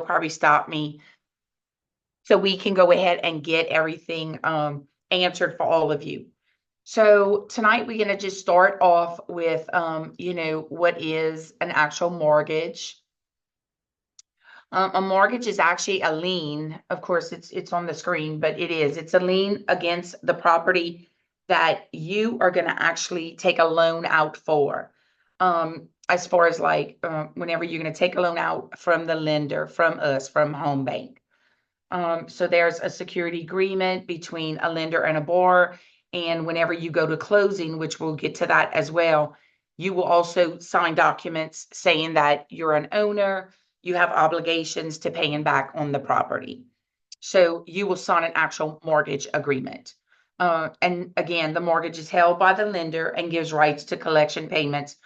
probably stop me so we can go ahead and get everything answered for all of you. So tonight we're going to just start off with, what is an actual mortgage. A mortgage is actually a lien. Of course, it's on the screen, but it's a lien against the property that you are going to actually take a loan out for. As far as like whenever you're going to take a loan out from the lender, from us, from Home Bank. So there's a security agreement between a lender and a borrower. And whenever you go to closing, which we'll get to that as well, you will also sign documents saying that you're an owner, you have obligations to paying back on the property. So you will sign an actual mortgage agreement. And again, the mortgage is held by the lender and gives rights to collection payments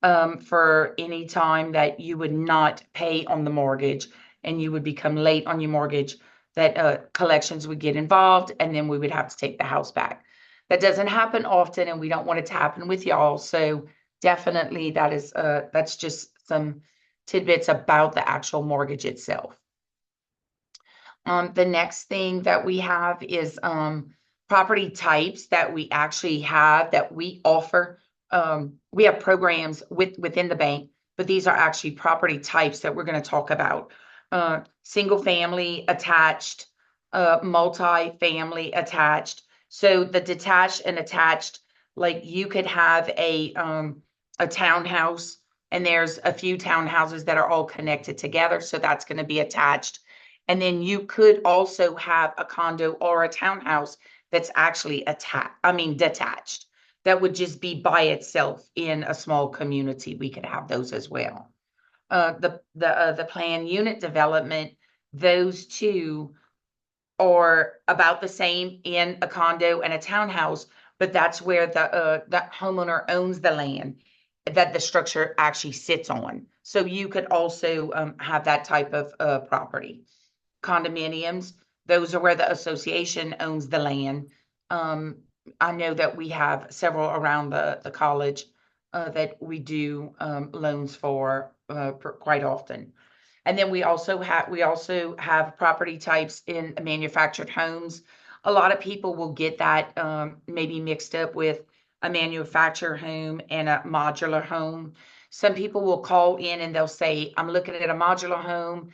for any time that you would not pay on the mortgage and you would become late on your mortgage, that collections would get involved and then we would have to take the house back. That doesn't happen often and we don't want it to happen with y'all. So definitely that's just some tidbits about the actual mortgage itself. The next thing that we have is property types that we actually have that we offer. We have programs within the bank, but these are actually property types that we're going to talk about. Single family attached, multi-family attached. So the detached and attached, like you could have a townhouse and there's a few townhouses that are all connected together. So that's going to be attached. And then you could also have a condo or a townhouse that's actually detached. That would just be by itself in a small community. We could have those as well. The planned unit development, those two are about the same in a condo and a townhouse, but that's where the homeowner owns the land that the structure actually sits on. So you could also have that type of property. Condominiums, those are where the association owns the land. I know that we have several around the college that we do loans for quite often. And then we also have property types in manufactured homes. A lot of people will get that maybe mixed up with a manufactured home and a modular home. Some people will call in and they'll say, I'm looking at a modular home.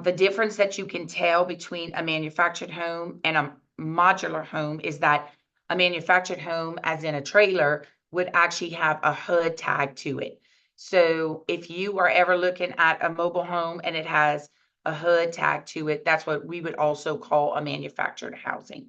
The difference that you can tell between a manufactured home and a modular home is that a manufactured home, as in a trailer, would actually have a HUD tag to it. So if you are ever looking at a mobile home and it has a HUD tag to it, that's what we would also call a manufactured housing.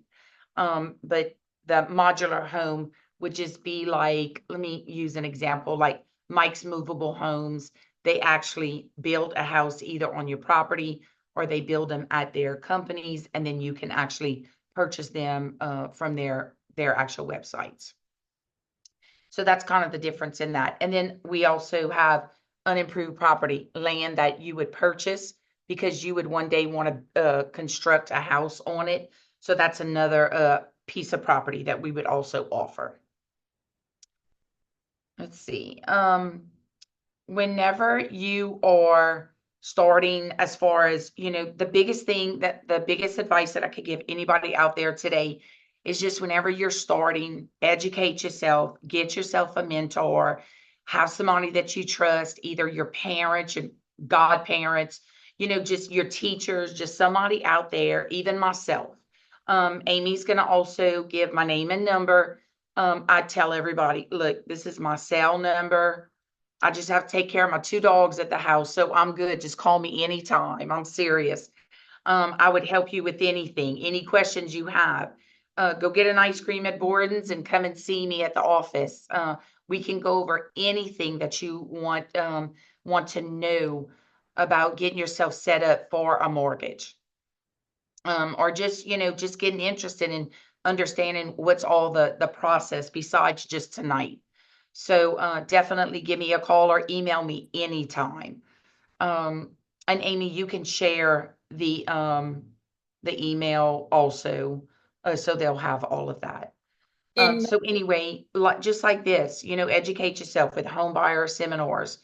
But the modular home would just be like, let me use an example, like Mike's Movable Homes. They actually build a house either on your property or they build them at their companies, and then you can actually purchase them from their actual websites. So that's kind of the difference in that. And then we also have unimproved property, land that you would purchase because you would one day want to construct a house on it. So that's another piece of property that we would also offer. Let's see. Whenever you are starting, as far as, the biggest advice that I could give anybody out there today is just whenever you're starting, educate yourself, get yourself a mentor, have somebody that you trust, either your parents, your godparents, just your teachers, just somebody out there, even myself. Amy's going to also give my name and number. I tell everybody, look, this is my cell number. I just have to take care of my 2 dogs at the house, so I'm good. Just call me anytime. I'm serious. I would help you with anything, any questions you have. Go get an ice cream at Borden's and come and see me at the office. We can go over anything that you want to know about getting yourself set up for a mortgage. Or just getting interested in understanding what's all the process besides just tonight. So definitely give me a call or email me anytime. And Amy, you can share the email also, so they'll have all of that. So anyway, just like this, educate yourself with home buyer seminars.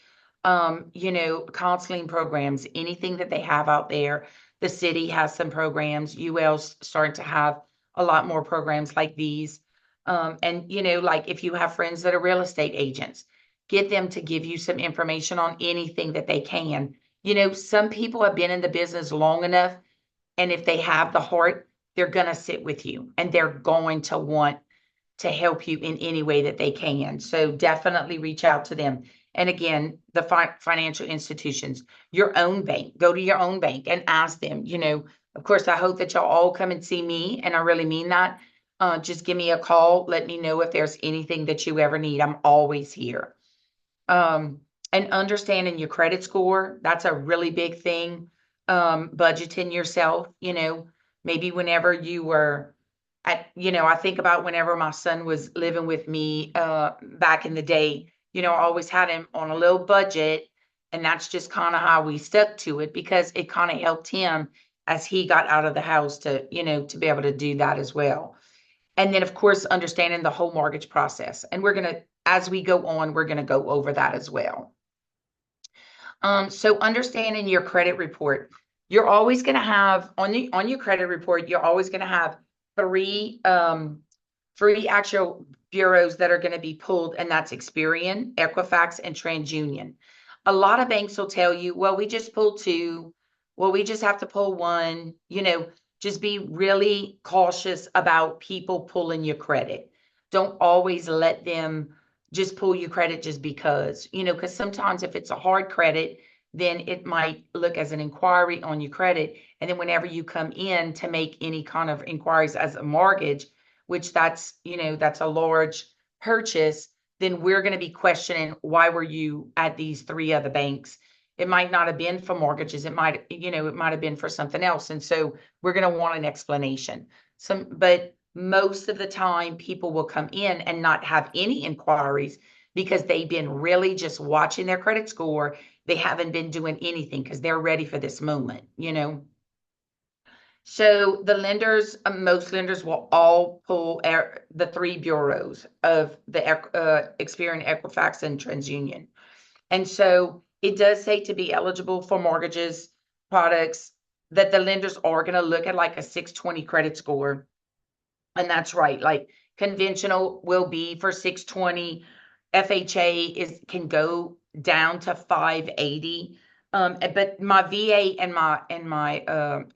counseling programs, anything that they have out there. The city has some programs. UL's starting to have a lot more programs like these. And like if you have friends that are real estate agents, get them to give you some information on anything that they can. Some people have been in the business long enough, and if they have the heart, they're going to sit with you and they're going to want to help you in any way that they can. So definitely reach out to them. And again, the financial institutions, your own bank, go to your own bank and ask them. Of course, I hope that y'all all come and see me, and I really mean that. Just give me a call. Let me know if there's anything that you ever need. I'm always here. And understanding your credit score, that's a really big thing. Budgeting yourself, maybe whenever you were I think about whenever my son was living with me back in the day, I always had him on a little budget, and that's just kind of how we stuck to it because it kind of helped him as he got out of the house to, to be able to do that as well. And then, of course, understanding the whole mortgage process. And as we go on, we're going to go over that as well. So understanding your credit report, you're always going to have on your credit report, you're always going to have three actual bureaus that are going to be pulled, and that's Experian, Equifax, and TransUnion. A lot of banks will tell you, well, we just pulled two. Well, we just have to pull one. Just be really cautious about people pulling your credit. Don't always let them just pull your credit just because, because sometimes if it's a hard credit, then it might look as an inquiry on your credit. And then whenever you come in to make any kind of inquiries as a mortgage, which that's a large purchase, then we're going to be questioning, why were you at these three other banks? It might not have been for mortgages. It might have been for something else. And so we're going to want an explanation. But most of the time people will come in and not have any inquiries because they've been really just watching their credit score. They haven't been doing anything because they're ready for this moment, So the lenders, most lenders will all pull the three bureaus of the Experian, Equifax, and TransUnion. And so it does say to be eligible for mortgages products that the lenders are going to look at like a 620 credit score. And that's right. Like conventional will be for 620. FHA can go down to 580. But my VA and my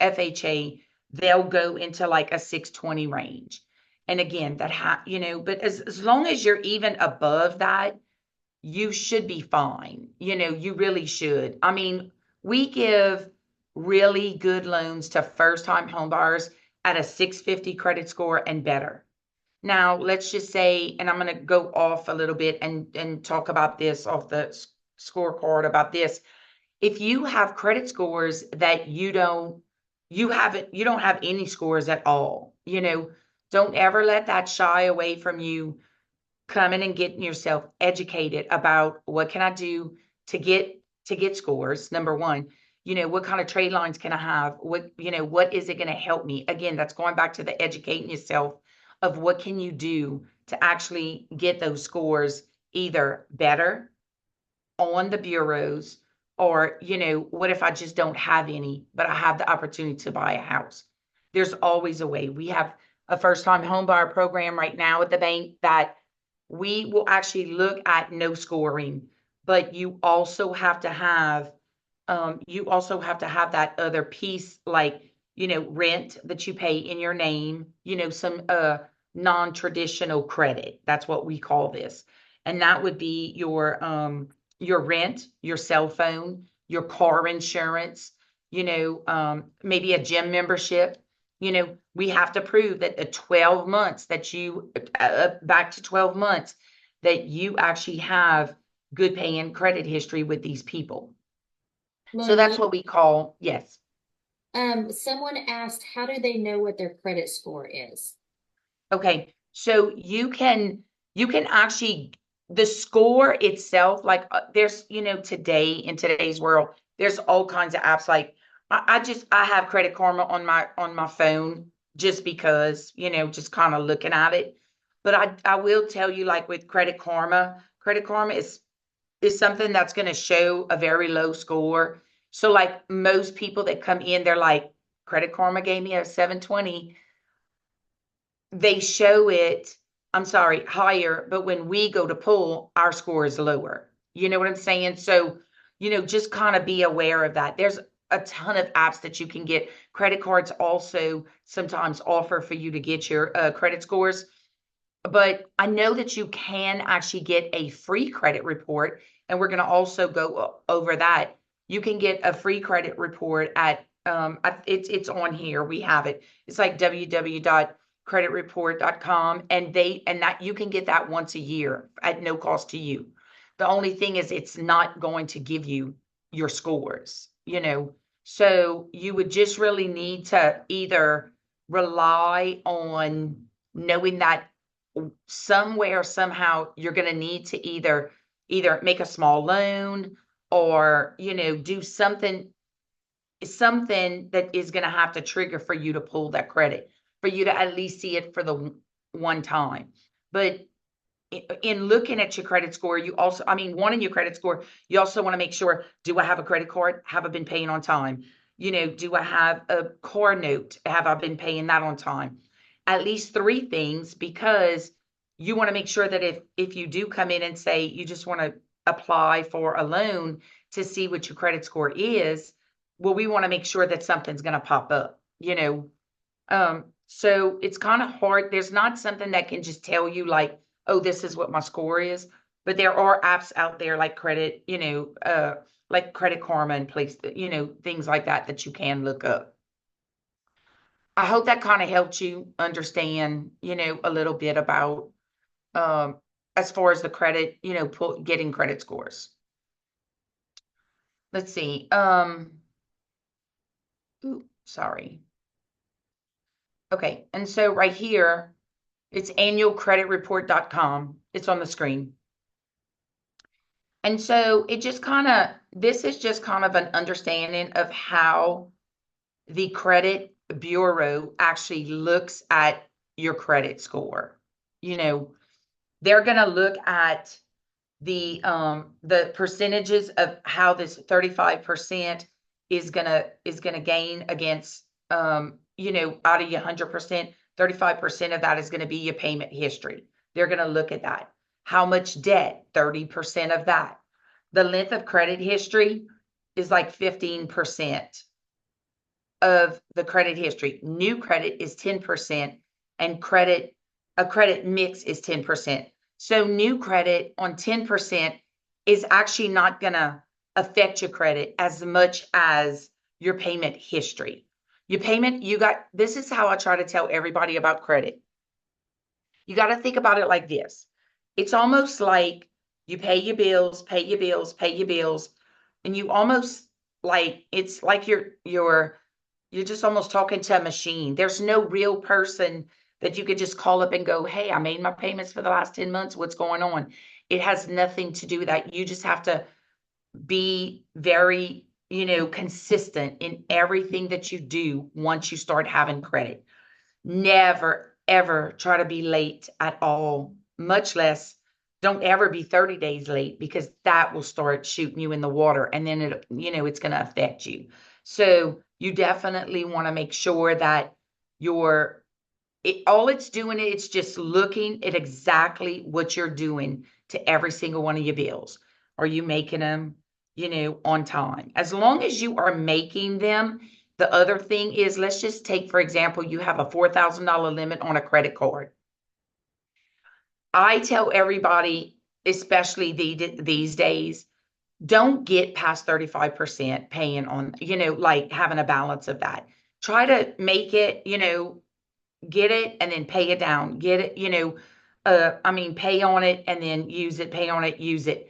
FHA, they'll go into like a 620 range. And again, but as long as you're even above that, you should be fine. You really should. I mean, we give really good loans to first-time homebuyers at a 650 credit score and better. Now, let's just say, and I'm going to go off a little bit and talk about this off the scorecard about this. If you have credit scores that you don't have any scores at all, don't ever let that shy away from you coming and getting yourself educated about what can I do to get scores. Number one, what kind of trade lines can I have? What is it going to help me? Again, that's going back to the educating yourself of what can you do to actually get those scores either better on the bureaus, or, what if I just don't have any, but I have the opportunity to buy a house? There's always a way. We have a first-time homebuyer program right now at the bank that we will actually look at no scoring, but you also have to have that other piece, like, rent that you pay in your name, some non-traditional credit. That's what we call this. And that would be your rent, your cell phone, your car insurance, maybe a gym membership. We have to prove that the 12 months that back to 12 months that you actually have good paying credit history with these people. So that's what we call, yes. Someone asked, how do they know what their credit score is? Okay, so you can actually, the score itself, like there's, today in today's world, there's all kinds of apps. Like I have Credit Karma on my phone just because, just kind of looking at it. But I will tell you, like with Credit Karma is is something that's going to show a very low score. So like most people that come in, they're like, Credit Karma gave me a 720. They show it, I'm sorry, higher, but when we go to pull, our score is lower. You know what I'm saying? So, just kind of be aware of that. There's a ton of apps that you can get. Credit cards also sometimes offer for you to get your credit scores. But I know that you can actually get a free credit report, and we're going to also go over that. You can get a free credit report at it's on here. We have it. It's like www.creditreport.com, and that you can get that once a year at no cost to you. The only thing is it's not going to give you your scores. So you would just really need to either rely on knowing that somewhere somehow you're going to need to either make a small loan or do something that is going to have to trigger for you to pull that credit, for you to at least see it for the one time. But in looking at your credit score, you also, wanting your credit score, you also want to make sure, do I have a credit card? Have I been paying on time? Do I have a car note? Have I been paying that on time? At least 3 things, because you want to make sure that if you do come in and say you just want to apply for a loan to see what your credit score is, well, we want to make sure that something's going to pop up. So it's kind of hard. There's not something that can just tell you like, oh, this is what my score is. But there are apps out there like like Credit Karma and things like that you can look up. I hope that kind of helped you understand, a little bit about um as far as the credit, getting credit scores. Let's see. Ooh, sorry. Okay, and so right here, it's annualcreditreport.com. It's on the screen. And so this is just kind of an understanding of how the credit bureau actually looks at your credit score. They're going to look at the percentages of how this 35% is gonna gain against out of your 100%, 35% of that is going to be your payment history. They're going to look at that. How much debt? 30% of that. The length of credit history is like 15% of the credit history. New credit is 10%, and a credit mix is 10%. So new credit on 10% is actually not going to affect your credit as much as your payment history. This is how I try to tell everybody about credit. You got to think about it like this. It's almost like you pay your bills, pay your bills, pay your bills, and you almost like, it's like you're just almost talking to a machine. There's no real person that you could just call up and go, hey, I made my payments for the last 10 months. What's going on? It has nothing to do with that. You just have to be very, consistent in everything that you do once you start having credit. Never, ever try to be late at all, much less don't ever be 30 days late, because that will start shooting you in the water, and then it's going to affect you. So you definitely want to make sure that all it's doing, it's just looking at exactly what you're doing to every single one of your bills. Are you making them, on time? As long as you are making them. The other thing is, let's just take, for example, you have a $4,000 limit on a credit card. I tell everybody, especially these days, don't get past 35% paying on, like having a balance of that. Try to make it, get it and then pay it down. Get it, pay on it and then use it, pay on it, use it.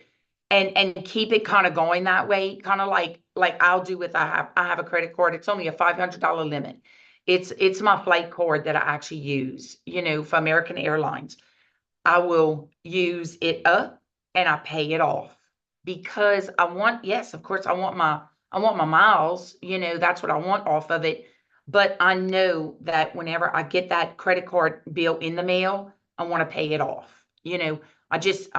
And keep it kind of going that way, kind of like I'll do with I have a credit card. It's only a $500 limit. It's my flight card that I actually use, for American Airlines. I will use it up and I pay it off, because yes, of course, I want my miles, that's what I want off of it. But I know that whenever I get that credit card bill in the mail, I want to pay it off. I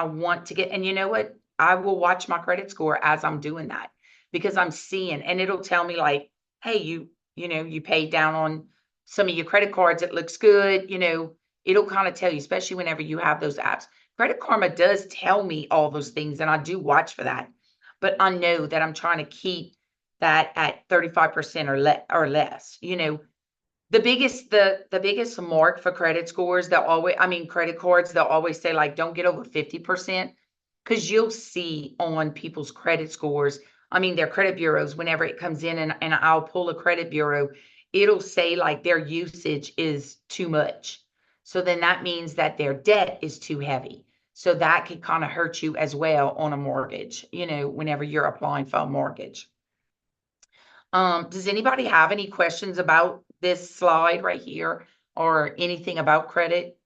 want to get, and you know what? I will watch my credit score as I'm doing that because I'm seeing, and it'll tell me like, hey, you know, you paid down on some of your credit cards. It looks good. You know, it'll kind of tell you, especially whenever you have those apps. Credit Karma does tell me all those things, and I do watch for that. But I know that I'm trying to keep that at 35% or less. You know, the biggest mark for credit scores, they'll always, I mean, credit cards, they'll always say like, don't get over 50%, because you'll see on people's credit scores, I mean, their credit bureaus, whenever it comes in and I'll pull a credit bureau, it'll say like their usage is too much. So then that means that their debt is too heavy. So that could kind of hurt you as well on a mortgage, you know, whenever you're applying for a mortgage. Does anybody have any questions about this slide right here or anything about credit?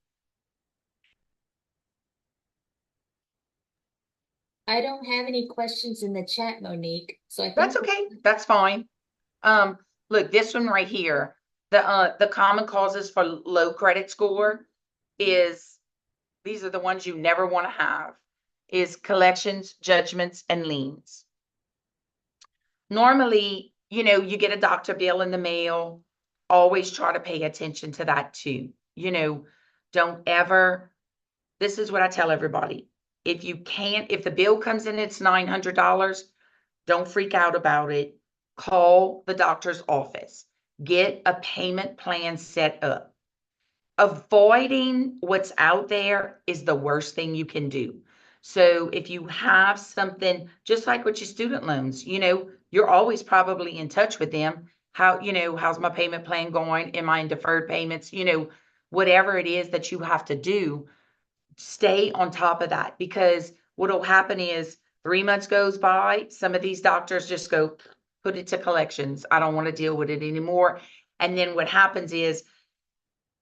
I don't have any questions in the chat, Monique, so I That's think okay. That's fine. Look, this one right here, the common causes for low credit score is, these are the ones you never want to have, is collections, judgments, and liens. Normally, you know, you get a doctor bill in the mail, always try to pay attention to that too. You know, don't ever, this is what I tell everybody. If you can't, if the bill comes in, it's $900, don't freak out about it. Call the doctor's office. Get a payment plan set up. Avoiding what's out there is the worst thing you can do. So if you have something, just like with your student loans, you know, you're always probably in touch with them. How, you know, how's my payment plan going? Am I in deferred payments? You know, whatever it is that you have to do, stay on top of that, because what'll happen is 3 months goes by, some of these doctors just go, put it to collections. I don't want to deal with it anymore. And then what happens is,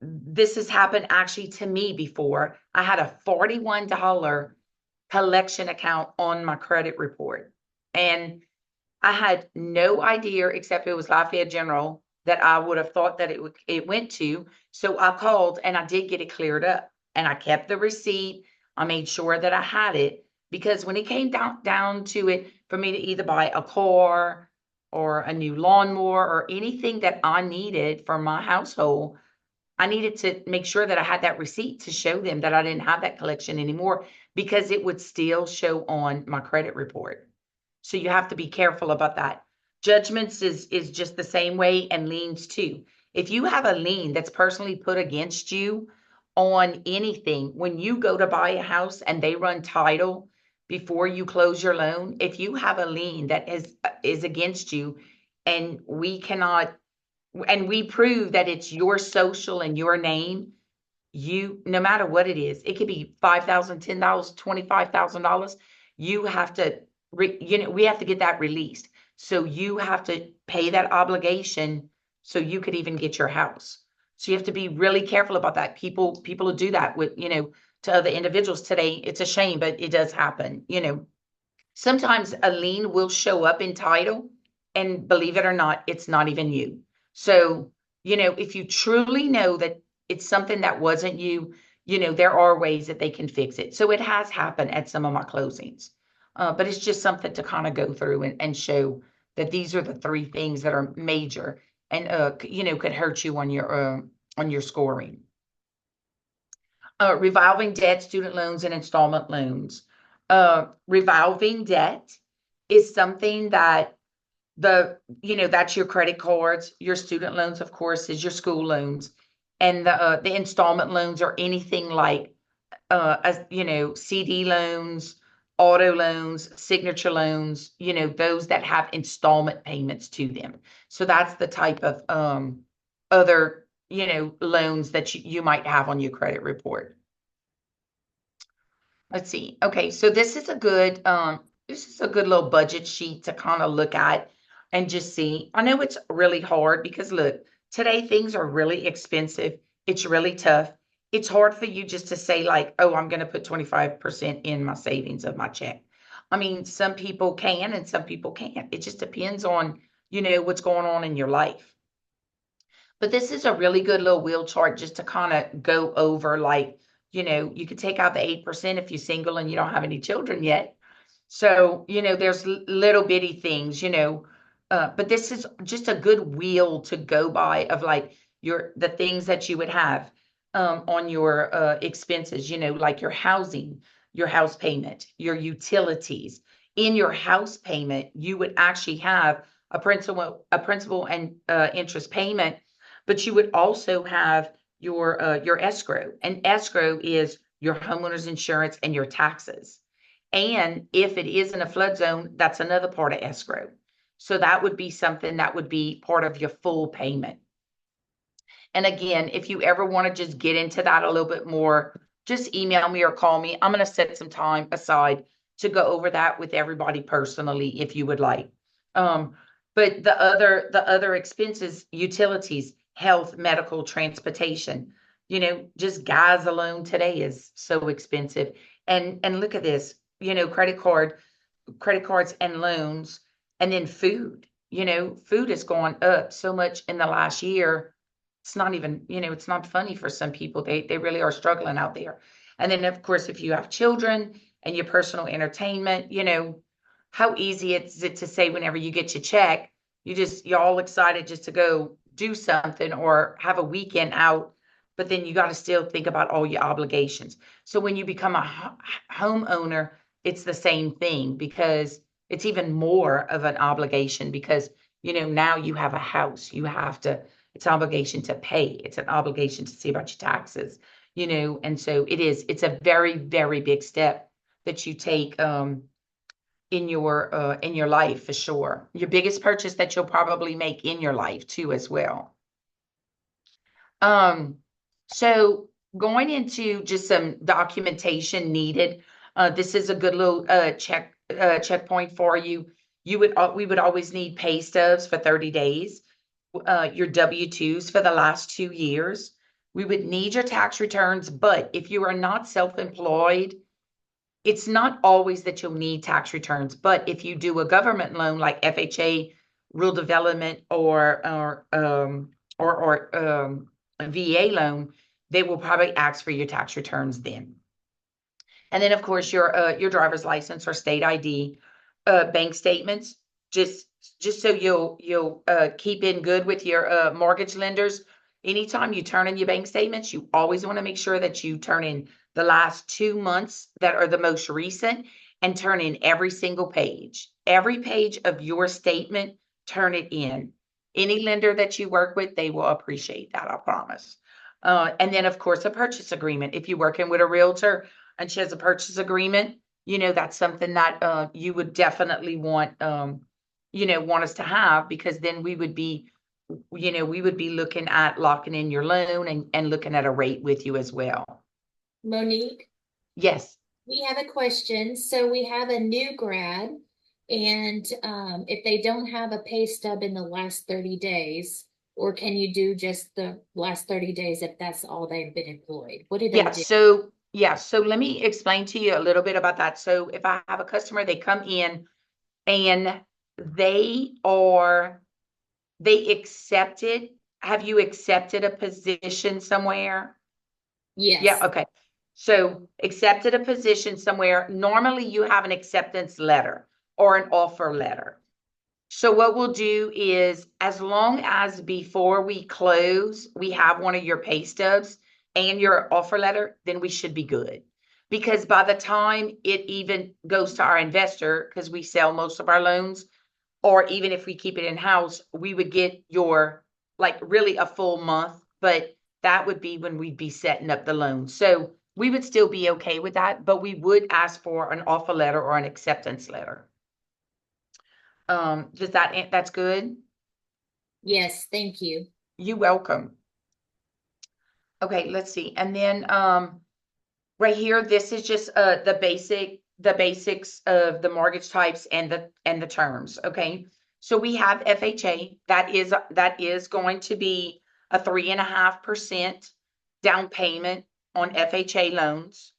this has happened actually to me before. I had a $41 collection account on my credit report. And I had no idea, except it was Lafayette General, that I would have thought that it went to. So I called and I did get it cleared up. And I kept the receipt. I made sure that I had it, because when it came down to it, for me to either buy a car or a new lawnmower or anything that I needed for my household, I needed to make sure that I had that receipt to show them that I didn't have that collection anymore, because it would still show on my credit report. So you have to be careful about that. Judgments is just the same way, and liens too. If you have a lien that's personally put against you on anything, when you go to buy a house and they run title before you close your loan, if you have a lien that is against you, and we prove that it's your social and your name, you, no matter what it is, it could be $5,000, $10, $25,000. You have to, you know, we have to get that released. So you have to pay that obligation so you could even get your house. So you have to be really careful about that. People will do that with, you know, to other individuals today. It's a shame, but it does happen. You know, sometimes a lien will show up in title, and believe it or not, it's not even you. So, you know, if you truly know that it's something that wasn't you, you know, there are ways that they can fix it. So it has happened at some of my closings. But it's just something to kind of go through and show that these are the three things that are major and, you know, could hurt you on your scoring. Revolving debt, student loans, and installment loans. Revolving debt is something that you know, that's your credit cards. Your student loans, of course, is your school loans. And the installment loans are anything like, as you know, CD loans, auto loans, signature loans, you know, those that have installment payments to them. So that's the type of other, you know, loans that you might have on your credit report. Let's see. Okay, so this is a good little budget sheet to kind of look at and just see. I know it's really hard because look, today things are really expensive. It's really tough. It's hard for you just to say like, oh, I'm going to put 25% in my savings of my check. I mean, some people can and some people can't. It just depends on, you know, what's going on in your life. But this is a really good little wheel chart just to kind of go over, like, you know, you could take out the 8% if you're single and you don't have any children yet. So, there's little bitty things, but this is just a good wheel to go by of like the things that you would have on your expenses, like your housing, your house payment, your utilities. In your house payment, you would actually have a principal and interest payment, but you would also have your escrow. And escrow is your homeowner's insurance and your taxes. And if it is in a flood zone, that's another part of escrow. So that would be something that would be part of your full payment. And again, if you ever want to just get into that a little bit more, just email me or call me. I'm going to set some time aside to go over that with everybody personally, if you would like. But the other expenses, utilities, health, medical, transportation, just gas alone today is so expensive. And look at this, credit cards and loans, and then food. Food has gone up so much in the last year. It's not even, it's not funny for some people. They really are struggling out there. And then of course, if you have children and your personal entertainment, how easy is it to say whenever you get your check, you're all excited just to go do something or have a weekend out, but then you got to still think about all your obligations. So when you become a homeowner, it's the same thing, because it's even more of an obligation, because now you have a house, it's an obligation to pay, it's an obligation to see about your taxes, and so it's a very, very big step that you take in your life, for sure. Your biggest purchase that you'll probably make in your life too, as well. So going into just some documentation needed, this is a good little checkpoint for you. We would always need pay stubs for 30 days, your W-2s for the last 2 years. We would need your tax returns, but if you are not self-employed, it's not always that you'll need tax returns. But if you do a government loan like FHA, rural development, or a VA loan, they will probably ask for your tax returns then. And then of course your driver's license or state ID, bank statements, just so you'll keep in good with your mortgage lenders. Anytime you turn in your bank statements, you always want to make sure that you turn in the last 2 months that are the most recent, and turn in every single page. Every page of your statement, turn it in. Any lender that you work with, they will appreciate that, I promise. And then of course a purchase agreement. If you're working with a realtor and she has a purchase agreement, that's something that you would definitely want us to have, because then we would be looking at locking in your loan and looking at a rate with you as well. Monique, Yes. we have a question. So we have a new grad, and if they don't have a pay stub in the last 30 days, or can you do just the last 30 days if that's all they've been employed? What do they do? So let me explain to you a little bit about that. So if I have a customer, they come in and they accepted. Have you accepted a position somewhere? Yes. Yeah, okay. So accepted a position somewhere. Normally you have an acceptance letter or an offer letter. So what we'll do is, as long as before we close, we have one of your pay stubs and your offer letter, then we should be good. Because by the time it even goes to our investor, because we sell most of our loans, or even if we keep it in-house, we would get your, like, really a full month, but that would be when we'd be setting up the loan. So we would still be okay with that, but we would ask for an offer letter or an acceptance letter. That's good? Yes, thank you. You're welcome. Okay, let's see. And then right here, this is just the basics of the mortgage types and the terms. Okay. So we have FHA, that is going to be a 3.5% down payment on FHA loans.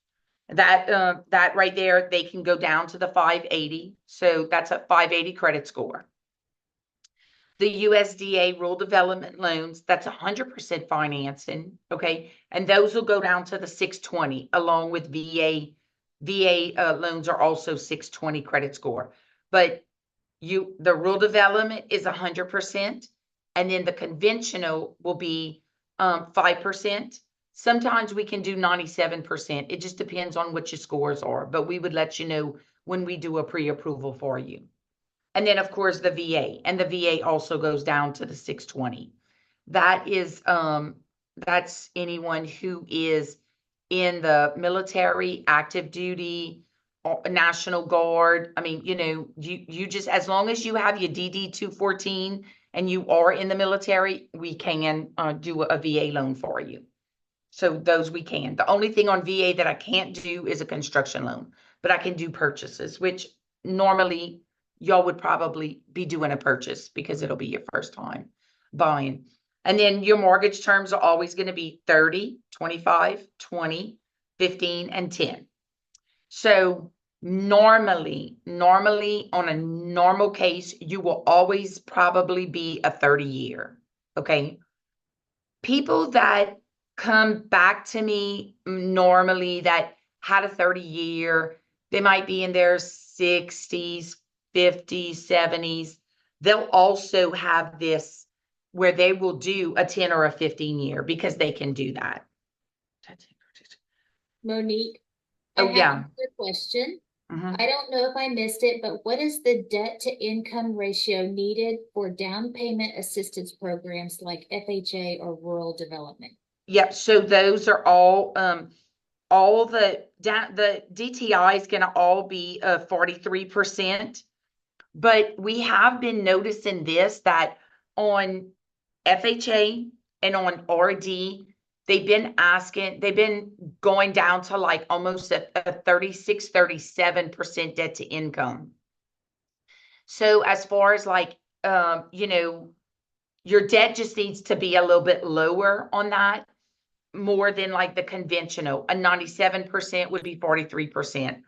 That right there, they can go down to the 580. So that's a 580 credit score. The USDA rural development loans, that's 100% financing. Okay. And those will go down to the 620, along with VA loans are also 620 credit score, but the rural development is 100%, and then the conventional will be 5%. Sometimes we can do 97%. It just depends on what your scores are, but we would let you know when we do a pre-approval for you. And then of course the VA, and the VA also goes down to the 620. That is that's anyone who is in the military, active duty, National Guard. I mean, you just, as long as you have your DD 214 and you are in the military, we can do a VA loan for you. So those we can. The only thing on VA that I can't do is a construction loan, but I can do purchases, which normally y'all would probably be doing a purchase because it'll be your first time buying. And then your mortgage terms are always going to be 30, 25, 20, 15, and 10. So normally on a normal case, you will always probably be a 30-year. Okay. People that come back to me normally that had a 30-year, they might be in their 60s, 50s, 70s. They'll also have this where they will do a 10 or a 15-year because they can do that. Monique, Oh, I have yeah. another question. Mhm. I don't know if I missed it, but what is the debt to income ratio needed for down payment assistance programs like FHA or rural development? Yep. So those are all the DTI is going to all be 43%. But we have been noticing this, that on FHA and on RD, they've been going down to like almost a 36, 37% debt to income. So as far as like, your debt just needs to be a little bit lower on that, more than like the conventional. A 97% would be 43%.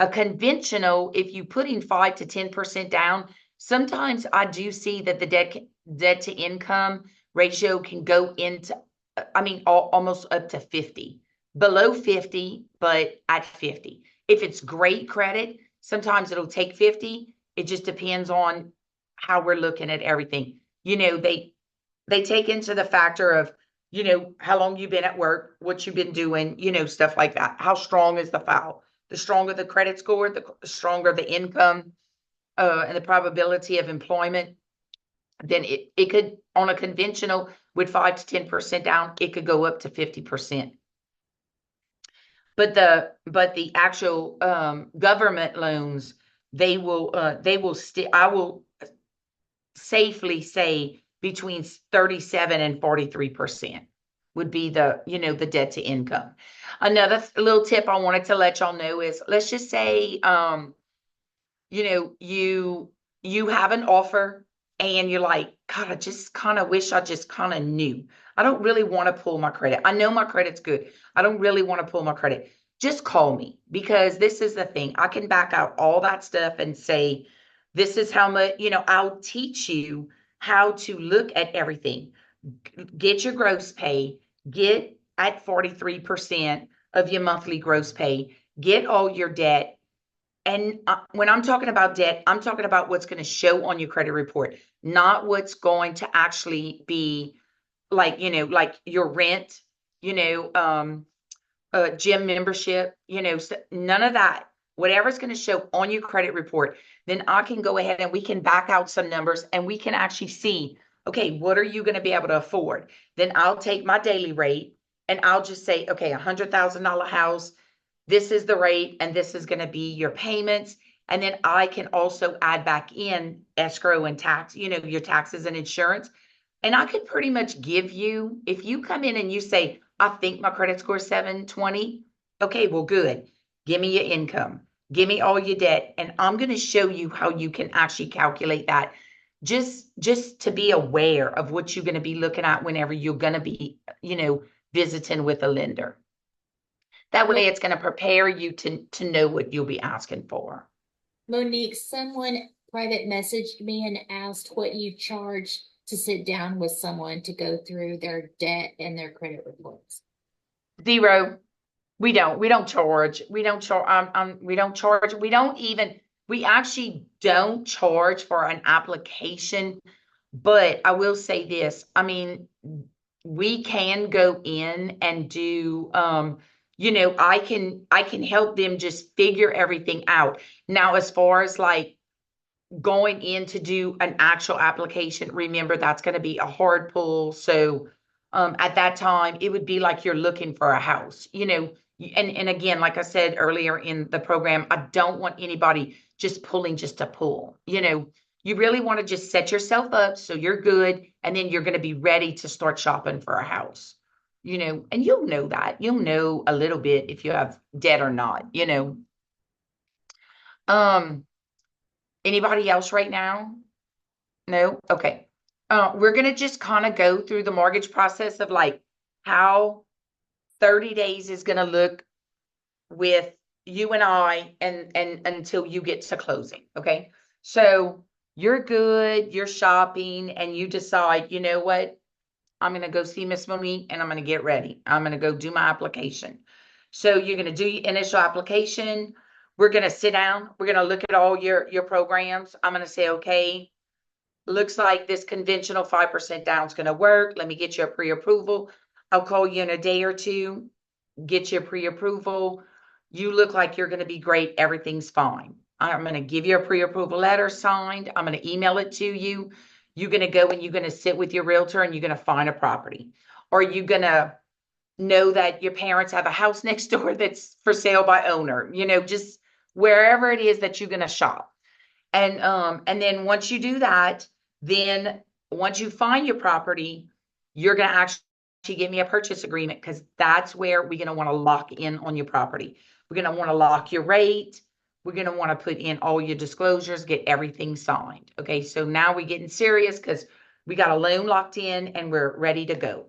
A conventional, if you put in 5 to 10% down, sometimes I do see that the debt to income ratio can go into, almost up to 50, below 50, but at 50. If it's great credit, sometimes it'll take 50. It just depends on how we're looking at everything. They take into the factor of, how long you've been at work, what you've been doing, stuff like that. How strong is the file? The stronger the credit score, the stronger the income and the probability of employment. Then it could, on a conventional with 5 to 10% down, it could go up to 50%. But the actual government loans, they will I will safely say between 37 and 43% would be the debt to income. Another little tip I wanted to let y'all know is, let's just say, you have an offer and you're like, God, I just kind of wish I just kind of knew. I don't really want to pull my credit. I know my credit's good. I don't really want to pull my credit. Just call me, because this is the thing. I can back out all that stuff and say, this is how much, I'll teach you how to look at everything. Get your gross pay, get at 43% of your monthly gross pay, get all your debt. And when I'm talking about debt, I'm talking about what's going to show on your credit report, not what's going to actually be like, like your rent, gym membership, none of that. Whatever's going to show on your credit report, then I can go ahead and we can back out some numbers and we can actually see, okay, what are you going to be able to afford? Then I'll take my daily rate and I'll just say, okay, $100,000 house, this is the rate, and this is going to be your payments. And then I can also add back in escrow and tax, your taxes and insurance. And I could pretty much give you, if you come in and you say, I think my credit score is 720. Okay, well, good. Give me your income. Give me all your debt. And I'm going to show you how you can actually calculate that. Just to be aware of what you're going to be looking at whenever you're going to be, visiting with a lender. That way it's going to prepare you to know what you'll be asking for. Monique, someone private messaged me and asked what you charge to sit down with someone to go through their debt and their credit reports. 0. We don't charge. We don't charge. We actually don't charge for an application. But I will say this, I mean, we can go in and do, I can help them just figure everything out. Now, as far as like going in to do an actual application, remember that's going to be a hard pull. So at that time, it would be like you're looking for a house, and again, like I said earlier in the program, I don't want anybody just pulling just to pull. You really want to just set yourself up so you're good, and then you're going to be ready to start shopping for a house. And you'll know that. You'll know a little bit if you have debt or not. Um, Anybody else right now? No? Okay. We're gonna just kind of go through the mortgage process of like how 30 days is gonna look with you and I and until you get to closing. Okay. So you're good, you're shopping, and you decide, you know what? I'm gonna go see Miss Monique and I'm gonna get ready. I'm gonna go do my application. So you're gonna do your initial application. We're gonna sit down, we're gonna look at all your programs. I'm gonna say, okay, looks like this conventional 5% down is going to work. Let me get you a pre-approval. I'll call you in a day or two, get you a pre-approval. You look like you're going to be great. Everything's fine. I'm going to give you a pre-approval letter signed. I'm going to email it to you. You're going to go and you're going to sit with your realtor and you're going to find a property. Or you're going to know that your parents have a house next door that's for sale by owner, just wherever it is that you're going to shop. And then once you do that, then once you find your property, you're going to actually give me a purchase agreement because that's where we're going to want to lock in on your property. We're going to want to lock your rate. We're going to want to put in all your disclosures, get everything signed. Okay, so now we're getting serious because we got a loan locked in and we're ready to go.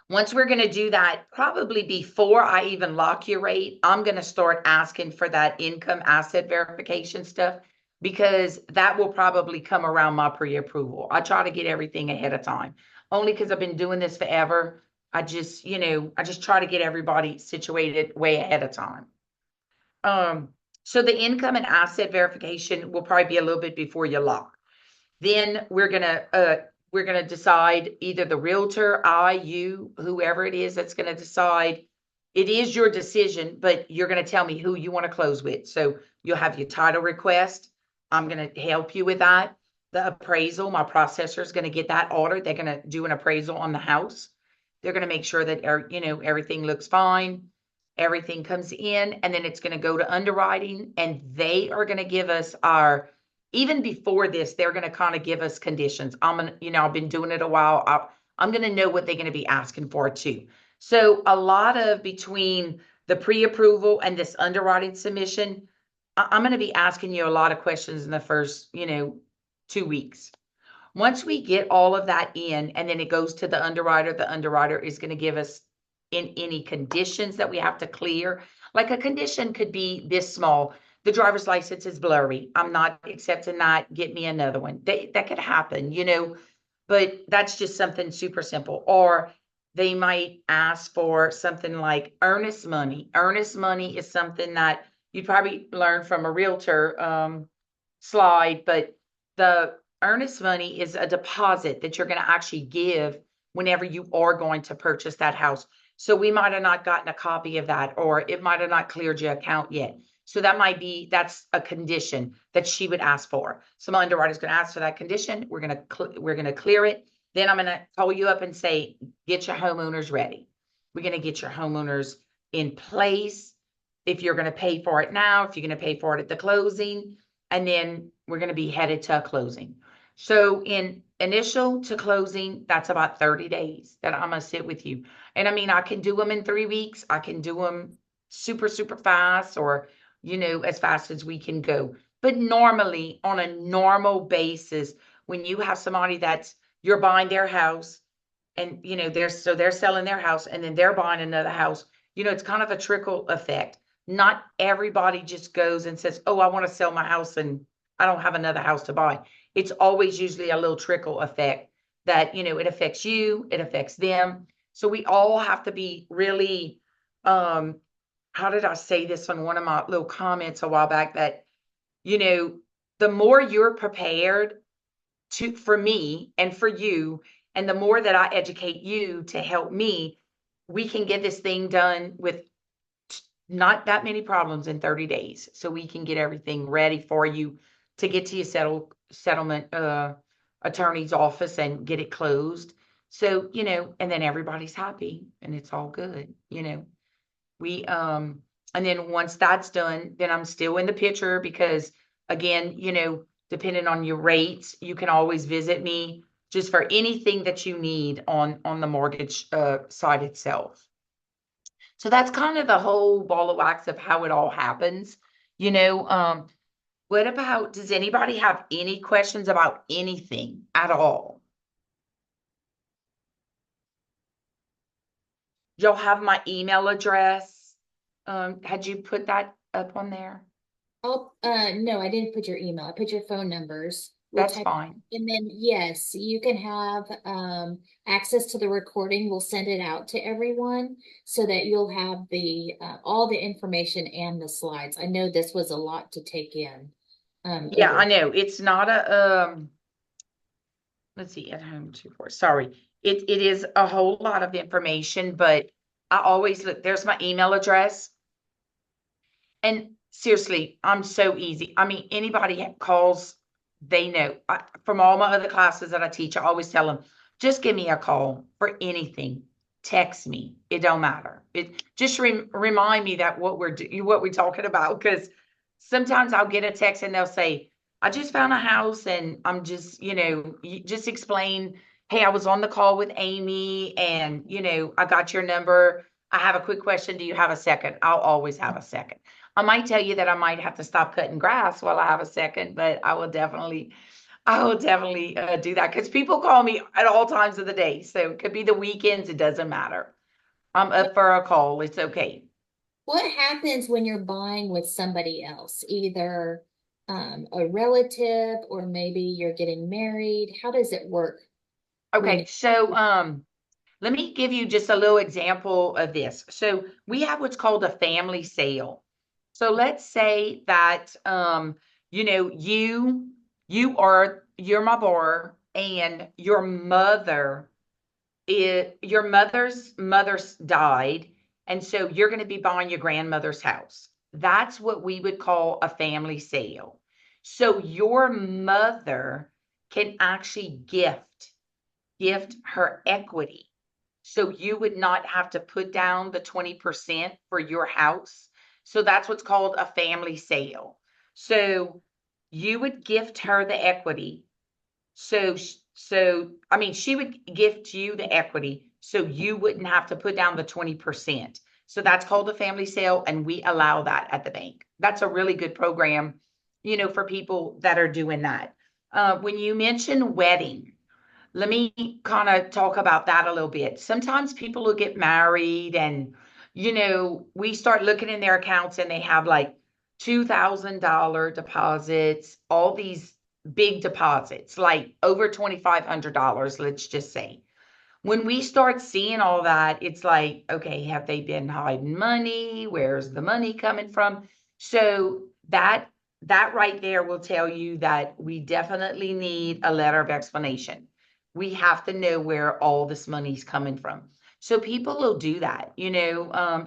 Once we're going to do that, probably before I even lock your rate, I'm going to start asking for that income asset verification stuff because that will probably come around my pre-approval. I try to get everything ahead of time, only because I've been doing this forever. I just try to get everybody situated way ahead of time. So the income and asset verification will probably be a little bit before you lock. Then we're gonna decide, either the realtor, you, whoever it is that's gonna decide. It is your decision, but you're gonna tell me who you want to close with. So you'll have your title request. I'm gonna help you with that. The appraisal, my processor is gonna get that ordered. They're gonna do an appraisal on the house. They're gonna make sure that everything looks fine. Everything comes in, and then it's gonna go to underwriting, and they are gonna give us even before this, they're going to kind of give us conditions. I've been doing it a while. I'm going to know what they're going to be asking for too. So a lot of between the pre-approval and this underwriting submission, I'm going to be asking you a lot of questions in the first, 2 weeks. Once we get all of that in, and then it goes to the underwriter is going to give us in any conditions that we have to clear. Like a condition could be this small: the driver's license is blurry. I'm not accepting that. Get me another one. That could happen, but that's just something super simple. Or they might ask for something like earnest money. Earnest money is something that you'd probably learn from a realtor slide, but the earnest money is a deposit that you're going to actually give whenever you are going to purchase that house. So we might have not gotten a copy of that, or it might have not cleared your account yet. So that's a condition that she would ask for. Some underwriter's going to ask for that condition. We're going to clear it. Then I'm going to call you up and say, get your homeowners ready. We're going to get your homeowners in place. If you're going to pay for it now, if you're going to pay for it at the closing, and then we're going to be headed to a closing. So in initial to closing, that's about 30 days that I'm going to sit with you. And I mean, I can do them in 3 weeks. I can do them super, super fast, or as fast as we can go. But normally, on a normal basis, when you have somebody you're buying their house, and they're selling their house, and then they're buying another house, it's kind of a trickle effect. Not everybody just goes and says, oh, I want to sell my house and I don't have another house to buy. It's always usually a little trickle effect that, it affects you, it affects them. So we all have to be really how did I say this on one of my little comments a while back that, the more you're prepared for me and for you, and the more that I educate you to help me, we can get this thing done with not that many problems in 30 days. So we can get everything ready for you to get to your settlement attorney's office and get it closed. So, and then everybody's happy and it's all good. We and then once that's done, then I'm still in the picture because again, depending on your rates, you can always visit me just for anything that you need on the mortgage side itself. So that's kind of the whole ball of wax of how it all happens. You know, um, what about, does anybody have any questions about anything at all? You'll have my email address. Had you put that up on there? Oh, no, I didn't put your email. I put your phone numbers. We'll That's type, fine. and then yes, you can have access to the recording. We'll send it out to everyone so that you'll have the all the information and the slides. I know this was a lot to take in. Yeah, Over. I know. It's not a let's see, at home 2 4. Sorry. It is a whole lot of information, but I always look, there's my email address. And seriously, I'm so easy. I mean, anybody calls, they know. From all my other classes that I teach, I always tell them, just give me a call for anything. Text me. It don't matter. It just remind me that what we're talking about, because sometimes I'll get a text and they'll say, I just found a house and I'm just, you just explain, hey, I was on the call with Amy and, I got your number. I have a quick question. Do you have a second? I'll always have a second. I might tell you that I might have to stop cutting grass while I have a second, but I will definitely do that because people call me at all times of the day. So it could be the weekends. It doesn't matter. I'm up for a call. It's okay. What happens when you're buying with somebody else, either a relative or maybe you're getting married? How does it work when Okay. So, let me give you just a little example of this. So we have what's called a family sale. So let's say that you're my borrower and your mother's mother's died, and so you're going to be buying your grandmother's house. That's what we would call a family sale. So your mother can actually gift her equity. So you would not have to put down the 20% for your house. So that's what's called a family sale. So you would gift her the equity. So I mean, she would gift you the equity, so you wouldn't have to put down the 20%. So that's called a family sale, and we allow that at the bank. That's a really good program, for people that are doing that. When you mention wedding, let me kind of talk about that a little bit. Sometimes people will get married and, we start looking in their accounts and they have like $2,000 deposits, all these big deposits, like over $2,500, let's just say. When we start seeing all that, it's like, okay, have they been hiding money? Where's the money coming from? So that right there will tell you that we definitely need a letter of explanation. We have to know where all this money's coming from. So people will do that.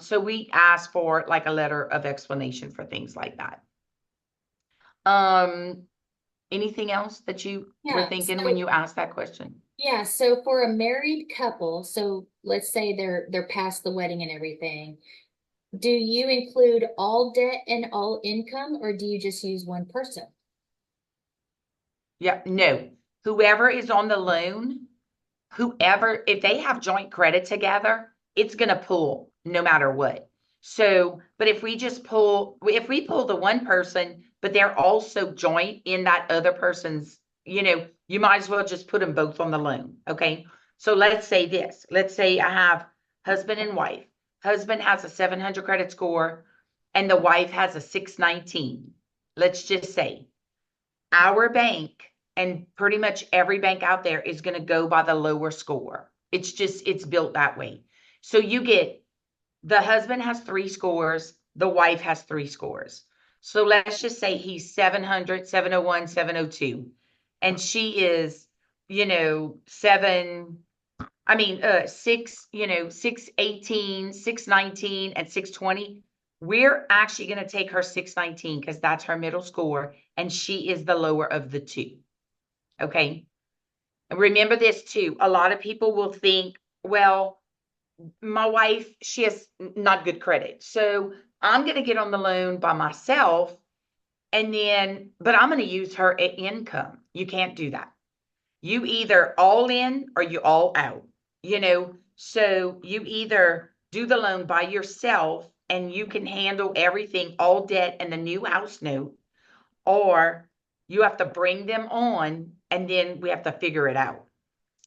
So we ask for like a letter of explanation for things like that. Um, anything else that you were yeah, thinking when so you asked that question? yeah, so for a married couple, so let's say they're past the wedding and everything, do you include all debt and all income, or do you just use one person? Yeah, no. Whoever is on the loan, whoever, if they have joint credit together, it's going to pull no matter what. So, but if we pull the one person, but they're also joint in that other person's, you might as well just put them both on the loan. Okay. So let's say this. Let's say I have husband and wife. Husband has a 700 credit score and the wife has a 619. Let's just say our bank and pretty much every bank out there is going to go by the lower score. It's built that way. So you get the husband has 3 scores, the wife has 3 scores. So let's just say he's 700, 701, 702, and she is, 618, 619, and 620. We're actually going to take her 619 because that's her middle score, and she is the lower of the two. Okay. And remember this too. A lot of people will think, well, my wife, she has not good credit. So I'm going to get on the loan by myself but I'm going to use her income. You can't do that. You either all in or you all out, so you either do the loan by yourself and you can handle everything, all debt and the new house note, or you have to bring them on and then we have to figure it out.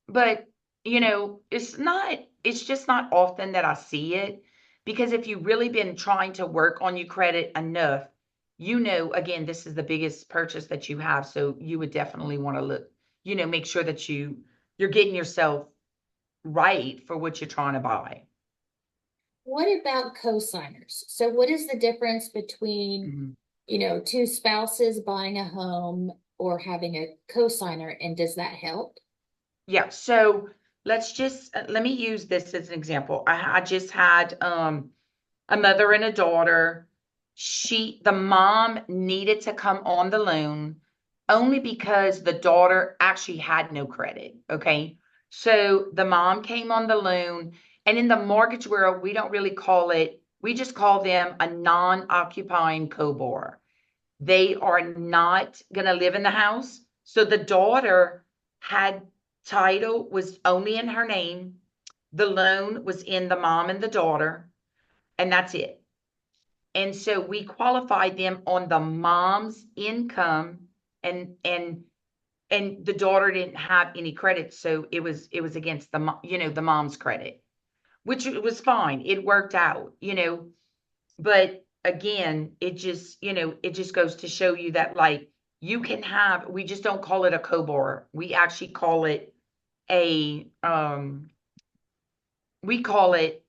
But, it's just not often that I see it, because if you've really been trying to work on your credit enough, again, this is the biggest purchase that you have. So you would definitely want to look, make sure that you're getting yourself right for what you're trying to buy. What about co-signers? So what is the difference between, Mhm. two spouses buying a home or having a co-signer, and does that help? Yeah. So let me use this as an example. I just had a mother and a daughter. The mom needed to come on the loan only because the daughter actually had no credit. Okay. So the mom came on the loan, and in the mortgage world, we just call them a non-occupying co-borrower. They are not going to live in the house. So the daughter had title, was only in her name. The loan was in the mom and the daughter, and that's it. And so we qualified them on the mom's income, and the daughter didn't have any credit, so it was against the mom's credit, which was fine. It worked out, but again, it just goes to show you that, like, we just don't call it a co-borrower. We actually call it a we call it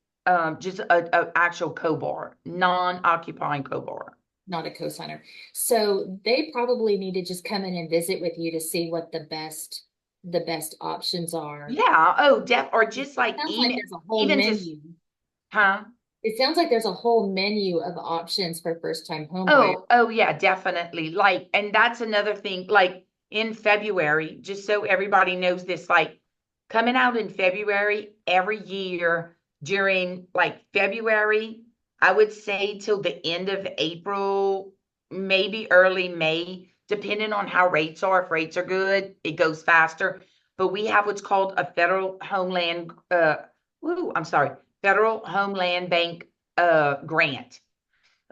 just a actual co-borrower, non-occupying co-borrower. Not a co-signer. So they probably need to just come in and visit with you to see what the best options are. Yeah. Oh, or just like Sounds like email, there's a whole even just, menu. huh? It sounds like there's a whole menu of options for first-time home buyers. Oh, yeah, definitely. Like, and that's another thing, like in February, just so everybody knows this, like coming out in February every year during like February, I would say till the end of April, maybe early May, depending on how rates are. If rates are good, it goes faster. But we have what's called a Federal Homeland Bank grant.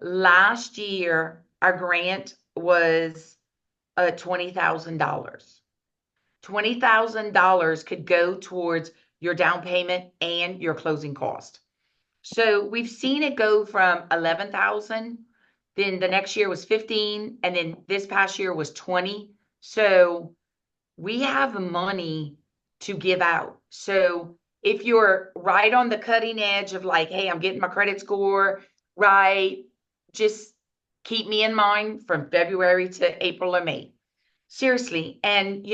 Last year, our grant was $20,000. $20,000 could go towards your down payment and your closing cost. So we've seen it go from 11,000, then the next year was 15, and then this past year was 20. So we have money to give out. So if you're right on the cutting edge of like, hey, I'm getting my credit score right, just keep me in mind from February to April or May. Seriously. And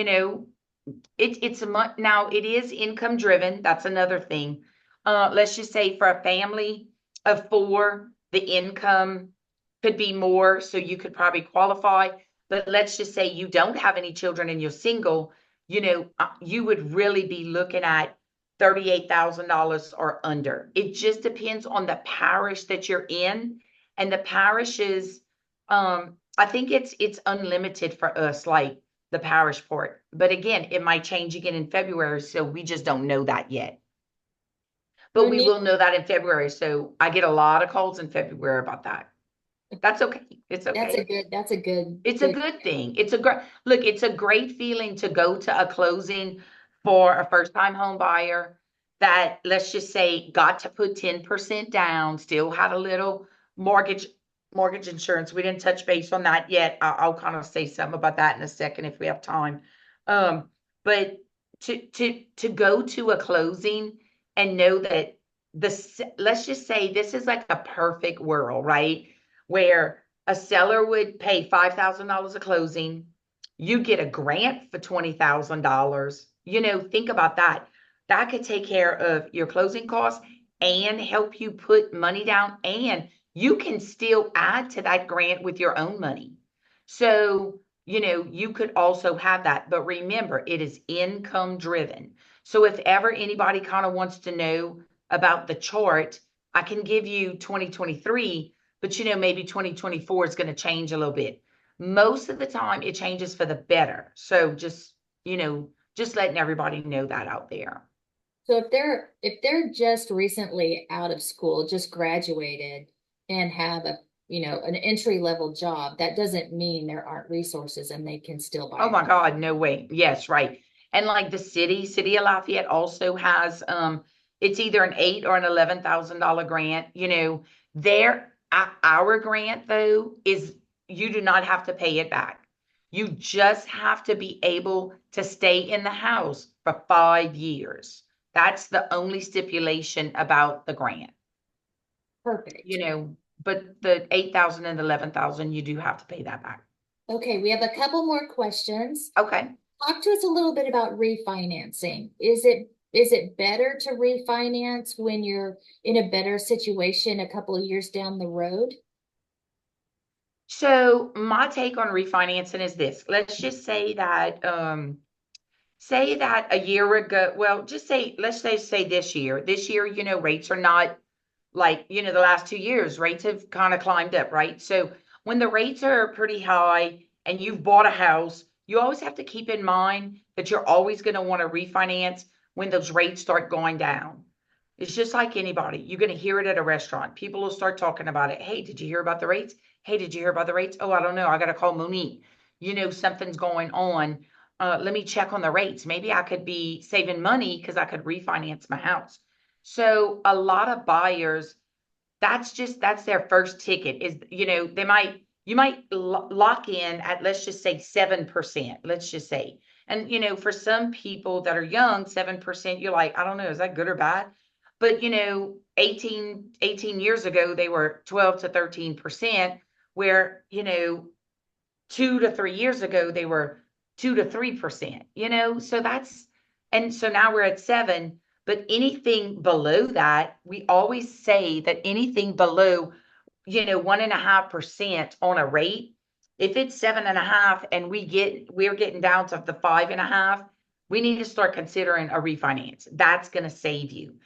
it's a month now, it is income driven. That's another thing. Let's just say for a family of 4, the income could be more, so you could probably qualify. But let's just say you don't have any children and you're single, you would really be looking at $38,000 or under. It just depends on the parish that you're in. And the parishes, I think it's unlimited for us, like the parish port. But again, it might change again in February, so we just don't know that yet. But we Monique, will know that in February. So I get a lot of calls in February about that. That's okay. It's okay. that's a good, It's a good. good thing. It's a great feeling to go to a closing for a first-time home buyer that, let's just say, got to put 10% down, still had a little mortgage mortgage insurance. We didn't touch base on that yet. I'll kind of say something about that in a second if we have time. But to go to a closing and know that let's just say this is like a perfect world, right? Where a seller would pay $5,000 a closing, you get a grant for $20,000. Think about that. That could take care of your closing costs and help you put money down, and you can still add to that grant with your own money. So, you could also have that, but remember, it is income driven. So if ever anybody kind of wants to know about the chart, I can give you 2023, but maybe 2024 is going to change a little bit. Most of the time it changes for the better. So just letting everybody know that out there. So if they're just recently out of school, just graduated and have an entry level job, that doesn't mean there aren't resources and they can still buy Oh a my home. God, no way. Yes, right. And like the city of Lafayette also has it's either an eight or an $11,000 grant. Our grant though is you do not have to pay it back. You just have to be able to stay in the house for 5 years. That's the only stipulation about the grant. Perfect. But the 8,000 and 11,000, you do have to pay that back. Okay, we have a couple more questions. Okay. Talk to us a little bit about refinancing. Is it better to refinance when you're in a better situation a couple of years down the road? So my take on refinancing is this. Let's just say that a year ago, well, let's say this year. This year, rates are not like, the last 2 years, rates have kind of climbed up, right? So when the rates are pretty high and you've bought a house, you always have to keep in mind that you're always going to want to refinance when those rates start going down. It's just like anybody. You're going to hear it at a restaurant. People will start talking about it. Hey, did you hear about the rates? Hey, did you hear about the rates? Oh, I don't know. I got to call Monique. Something's going on. Let me check on the rates. Maybe I could be saving money because I could refinance my house. So a lot of buyers, that's their first ticket is, you might lock in at, let's just say 7%, let's just say. And, for some people that are young, 7%, you're like, I don't know, is that good or bad? But, 18 years ago, they were 12 to 13%, where, 2 to 3 years ago, they were 2 to 3%, and so now we're at 7, but anything below that, we always say that anything below, 1.5% on a rate, if it's 7.5 and we're getting down to the 5.5, we need to start considering a refinance. That's going to save you.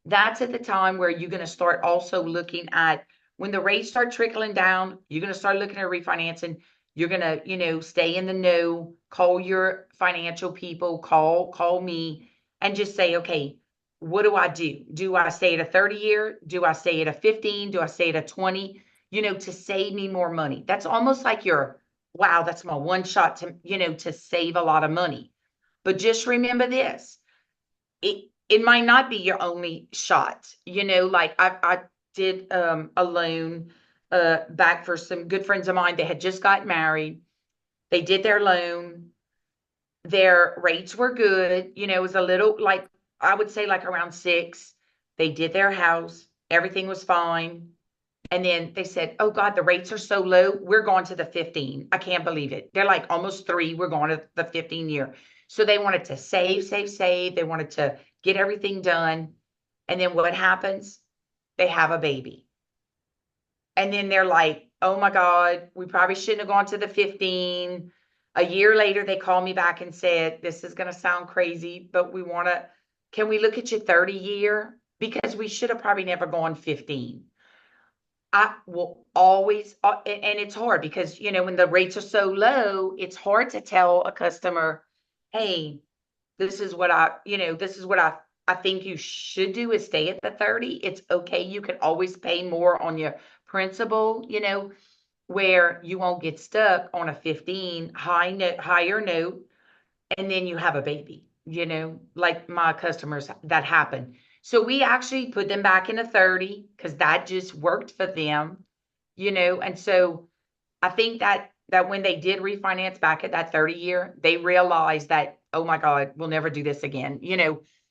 That's at the time where you're going to start also looking at when the rates start trickling down, you're going to start looking at refinancing. You're going to, stay in the know, call your financial people, call me and just say, okay, what do I do? Do I stay at a 30-year? Do I stay at a 15? Do I stay at a 20? To save me more money. That's almost like wow, that's my one shot to save a lot of money. But just remember this, it might not be your only shot. Like I did a loan back for some good friends of mine. They had just got married. They did their loan. Their rates were good. It was a little like, I would say like around 6. They did their house. Everything was fine. And then they said, oh God, the rates are so low. We're going to the 15. I can't believe it. They're like almost 3. We're going to the 15-year. So they wanted to save, save, save. They wanted to get everything done. And then what happens? They have a baby. And then they're like, oh my God, we probably shouldn't have gone to the 15. A year later, they called me back and said, this is going to sound crazy, but can we look at your 30-year? Because we should have probably never gone 15. I will always, and it's hard because, when the rates are so low, it's hard to tell a customer, hey, this is what I think you should do is stay at the 30. It's okay. You can always pay more on your principal, where you won't get stuck on a 15 higher note, and then you have a baby, like my customers that happen. So we actually put them back in a 30 because that just worked for them, and so I think that when they did refinance back at that 30-year, they realized that, oh my God, we'll never do this again,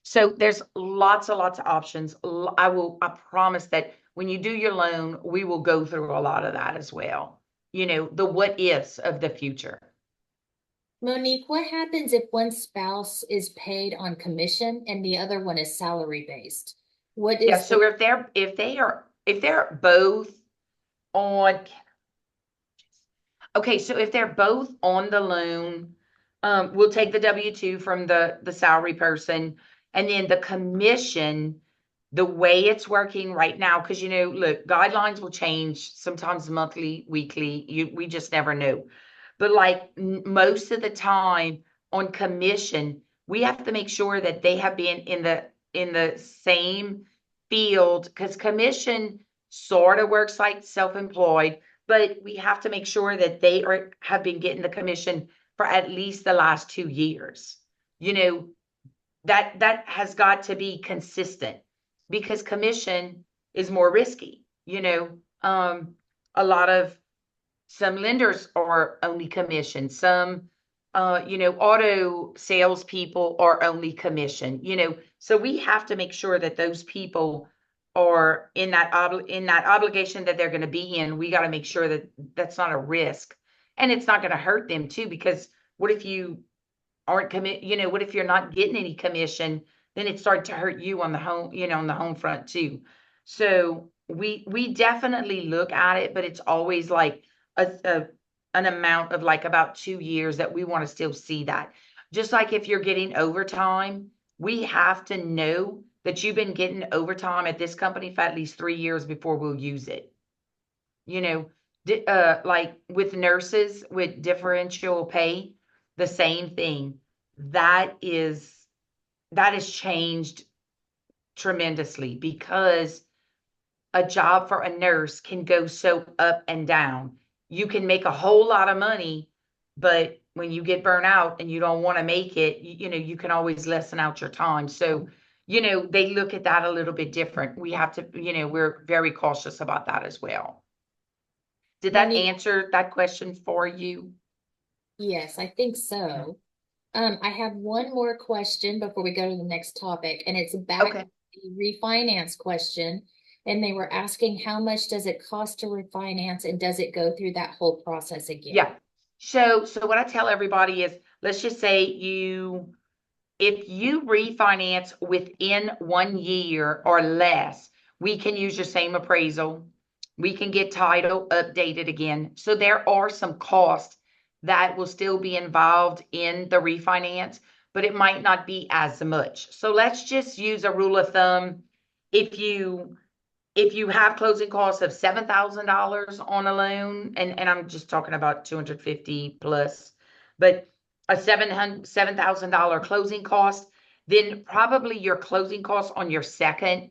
So there's lots and lots of options. I promise that when you do your loan, we will go through a lot of that as well. You know, the what ifs of the future. Monique, what happens if one spouse is paid on commission and the other one is salary based? What Yeah, is the, so if they're both on, okay, so if they're both on the loan, we'll take the W-2 from the salary person, and then the commission, the way it's working right now, because you know, look, guidelines will change sometimes monthly, weekly, we just never know. But like most of the time on commission, we have to make sure that they have been in the same field, because commission sort of works like self-employed, but we have to make sure that they have been getting the commission for at least the last 2 years. You know, that has got to be consistent, because commission is more risky. You know, a lot of some lenders are only commission. Some, you know, auto salespeople are only commission. You know, so we have to make sure that those people are in that obligation that they're going to be in. We got to make sure that that's not a risk, and it's not going to hurt them too. Because what if you aren't commit? You know, what if you're not getting any commission? Then it starts to hurt you on the home, you know, on the home front too. So we definitely look at it, but it's always like a an amount of like about 2 years that we want to still see that. Just like if you're getting overtime, we have to know that you've been getting overtime at this company for at least 3 years before we'll use it. You know, like with nurses with differential pay, the same thing. That is that has changed tremendously, because a job for a nurse can go so up and down. You can make a whole lot of money, but when you get burnt out and you don't want to make it, you know, you can always lessen out your time. So, you know, they look at that a little bit different. We have to, you know, we're very cautious about that as well. Did that Monique? answer that question for you? Yes, I think so. I have one more question before we go to the next topic, and it's back Okay. to the refinance question. And they were asking how much does it cost to refinance and does it go through that whole process again? Yeah. So what I tell everybody is, let's just say if you refinance within 1 year or less, we can use your same appraisal. We can get title updated again. So there are some costs that will still be involved in the refinance, but it might not be as much. So let's just use a rule of thumb. If you if you have closing costs of $7,000 on a loan, and I'm just talking about 250 plus, but a $7,000 closing cost, then probably your closing costs on your second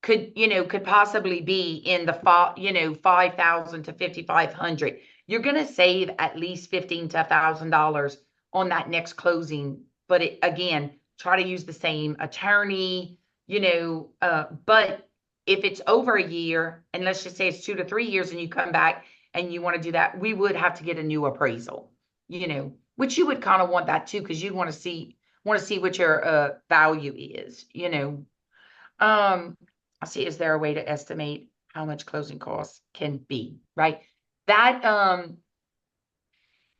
could possibly be in the 5,000 to 5,500. You're going to save at least 15 to $1,000 on that next closing. But again, try to use the same attorney, but if it's over a year, and let's just say it's 2 to 3 years, and you come back and you want to do that, we would have to get a new appraisal, which you would kind of want that too, because you want to see what your value is. I'll see, is there a way to estimate how much closing costs can be, right? That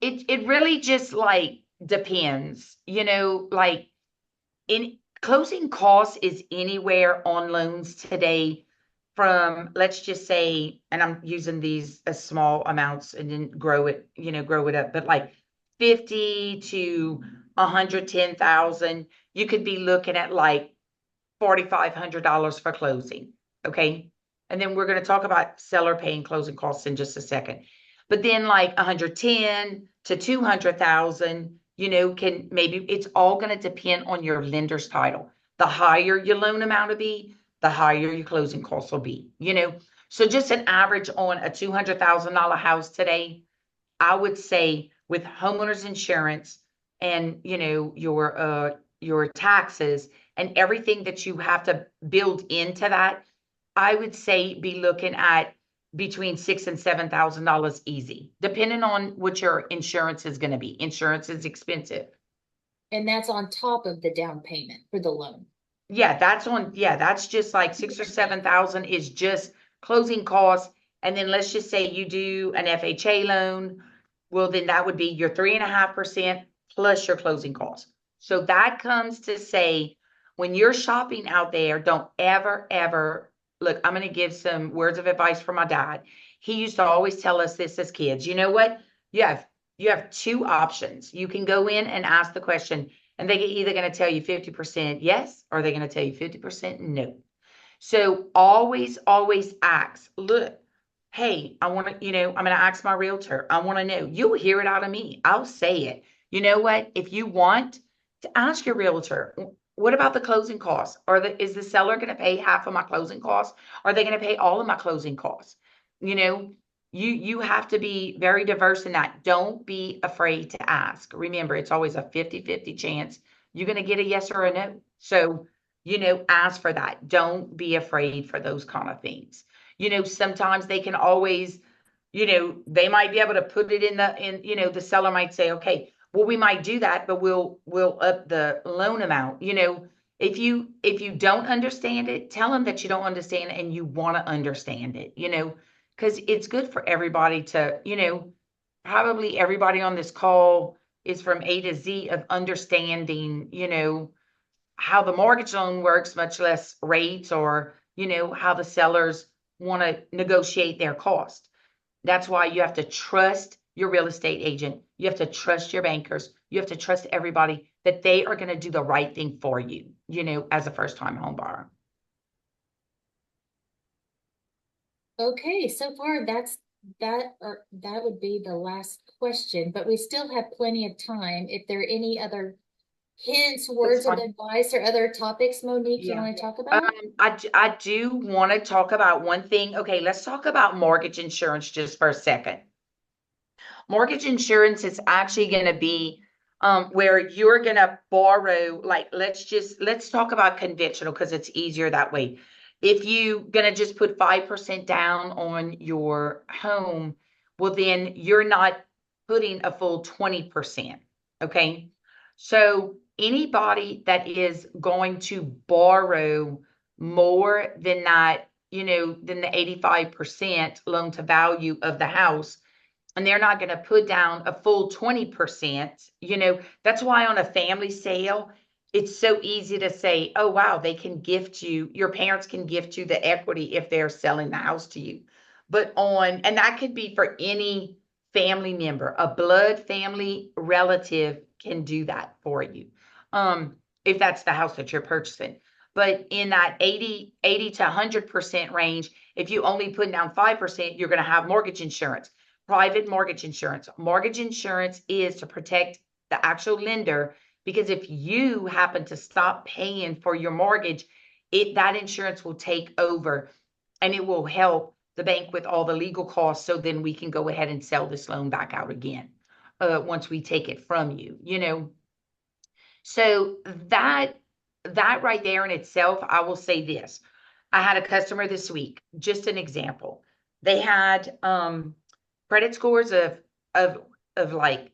it really just like depends, like in closing costs is anywhere on loans today from, let's just say, and I'm using these as small amounts and then grow it up, but like 50 to 110,000, you could be looking at like $4,500 for closing. Okay. And then we're going to talk about seller paying closing costs in just a second. But then like 110 to 200,000, can maybe, it's all going to depend on your lender's title. The higher your loan amount will be, the higher your closing costs will be. So just an average on a $200,000 house today, I would say with homeowners insurance and, your taxes and everything that you have to build into that, I would say be looking at between $6,000 and $7,000 easy, depending on what your insurance is going to be. Insurance is expensive. And that's on top of the down payment for the loan. Yeah, that's just like 6 or 7 thousand is just closing costs. And then let's just say you do an FHA loan. Well, then that would be your 3.5% plus your closing costs. So that comes to say, when you're shopping out there, don't ever, ever look. I'm going to give some words of advice from my dad. He used to always tell us this as kids. You know what? You have you have two options. You can go in and ask the question, and they're either going to tell you 50% yes, or they're going to tell you 50% no. So always, always ask, look, hey, I want to, I'm going to ask my realtor. I want to know. You'll hear it out of me. I'll say it. You know what? If you want to ask your realtor, what about the closing costs? Is the seller going to pay half of my closing costs? Are they going to pay all of my closing costs? You know, you have to be very diverse in that. Don't be afraid to ask. Remember, it's always a 50-50 chance you're going to get a yes or a no. So, ask for that. Don't be afraid for those kind of things. Sometimes they can always, they might be able to put it the seller might say, okay, well, we might do that, but we'll up the loan amount. If you don't understand it, tell them that you don't understand it and you want to understand it, because it's good for everybody to, probably everybody on this call is from A to Z of understanding, how the mortgage loan works, much less rates or, how the sellers want to negotiate their cost. That's why you have to trust your real estate agent. You have to trust your bankers. You have to trust everybody that they are going to do the right thing for you, as a first time home buyer. Okay, so far that would be the last question, but we still have plenty of time. If there are any other hints, That's words of fine. advice, or other topics, Monique, you Yeah. want to talk Um, about? I do want to talk about one thing. Okay, let's talk about mortgage insurance just for a second. Mortgage insurance is actually going to be where you're going to borrow, like, let's talk about conventional because it's easier that way. If you going to just put 5% down on your home, well, then you're not putting a full 20%. Okay. So anybody that is going to borrow more than that, than the 85% loan to value of the house, and they're not going to put down a full 20%, that's why on a family sale, it's so easy to say, oh, wow, they can gift you, your parents can gift you the equity if they're selling the house to you. And that could be for any family member, a blood family relative can do that for you. If that's the house that you're purchasing. But in that 80 to 100% range, if you only put down 5%, you're going to have mortgage insurance. Private mortgage insurance. Mortgage insurance is to protect the actual lender, because if you happen to stop paying for your mortgage, that insurance will take over and it will help the bank with all the legal costs. So then we can go ahead and sell this loan back out again once we take it from you. So that right there in itself, I will say this. I had a customer this week, just an example. They had credit scores of of like,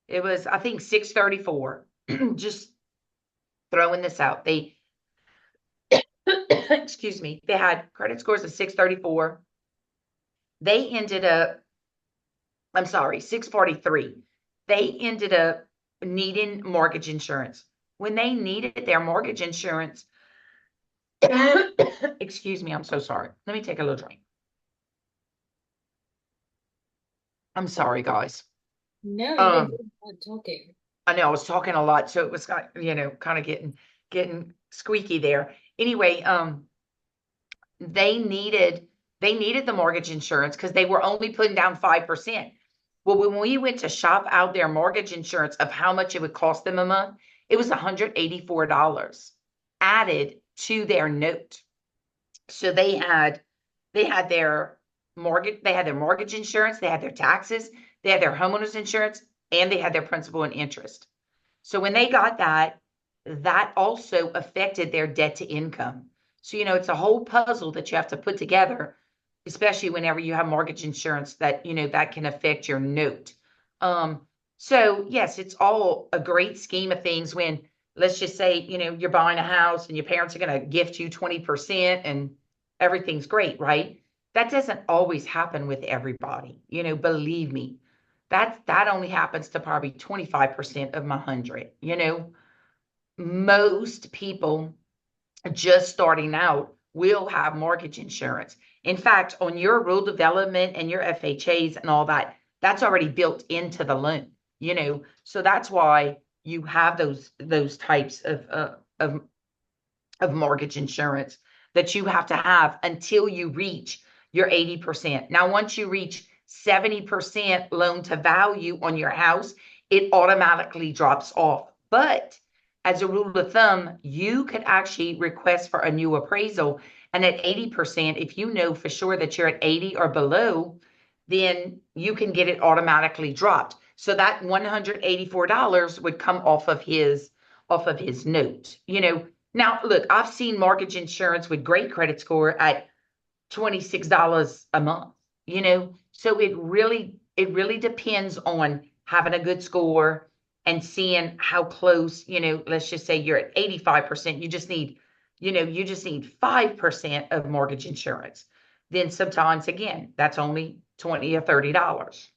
it was, I think, 634. Just throwing this out. They excuse me, they had credit scores of 634. They ended up, I'm sorry, 643. They ended up needing mortgage insurance. When they needed their mortgage insurance, excuse me, I'm so sorry. Let me take a little drink. I'm sorry, guys. No, you've been Um, doing a lot of talking. I know I was talking a lot, so it was kind of getting squeaky there. Anyway, they needed they needed the mortgage insurance because they were only putting down 5%. Well, when we went to shop out their mortgage insurance of how much it would cost them a month, it was $184 added to their note. So they had their mortgage insurance, they had their taxes, they had their homeowners insurance, and they had their principal and interest. So when they got that, that also affected their debt to income. So, it's a whole puzzle that you have to put together, especially whenever you have mortgage insurance that, that can affect your note. So yes, it's all a great scheme of things when, let's just say, you're buying a house and your parents are going to gift you 20% and everything's great, right? That doesn't always happen with everybody. Believe me, that only happens to probably 25% of my 100. Most people just starting out will have mortgage insurance. In fact, on your rule development and your FHAs and all that, that's already built into the loan, so that's why you have those types of mortgage insurance that you have to have until you reach your 80%. Now, once you reach 70% loan to value on your house, it automatically drops off. But as a rule of thumb, you could actually request for a new appraisal. And at 80%, if you know for sure that you're at 80 or below, then you can get it automatically dropped. So that $184 would come off of his note. Now, look, I've seen mortgage insurance with great credit score at $26 a month, so it really depends on having a good score and seeing how close, let's just say you're at 85%, you just need 5% of mortgage insurance. Then sometimes, again, that's only $20 or $30.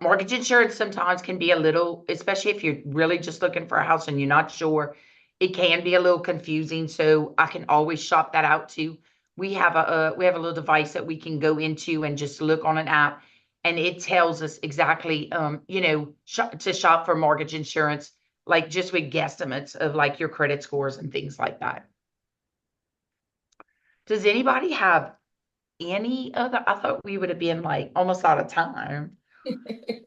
Mortgage insurance sometimes can be a little, especially if you're really just looking for a house and you're not sure, it can be a little confusing. So I can always shop that out too. We have a little device that we can go into and just look on an app, and it tells us exactly, to shop for mortgage insurance, like just with guesstimates of like your credit scores and things like that. Does anybody have any other? I thought we would have been like almost out of time.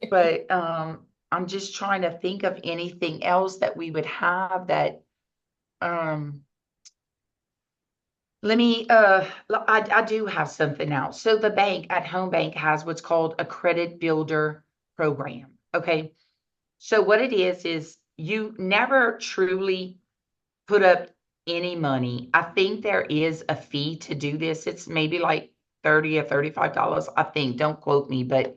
But I'm just trying to think of anything else that we would have that um let me I do have something else. So the bank at Home Bank has what's called a credit builder program. Okay. So what it is you never truly put up any money. I think there is a fee to do this. It's maybe like 30 or $35, I think. Don't quote me, but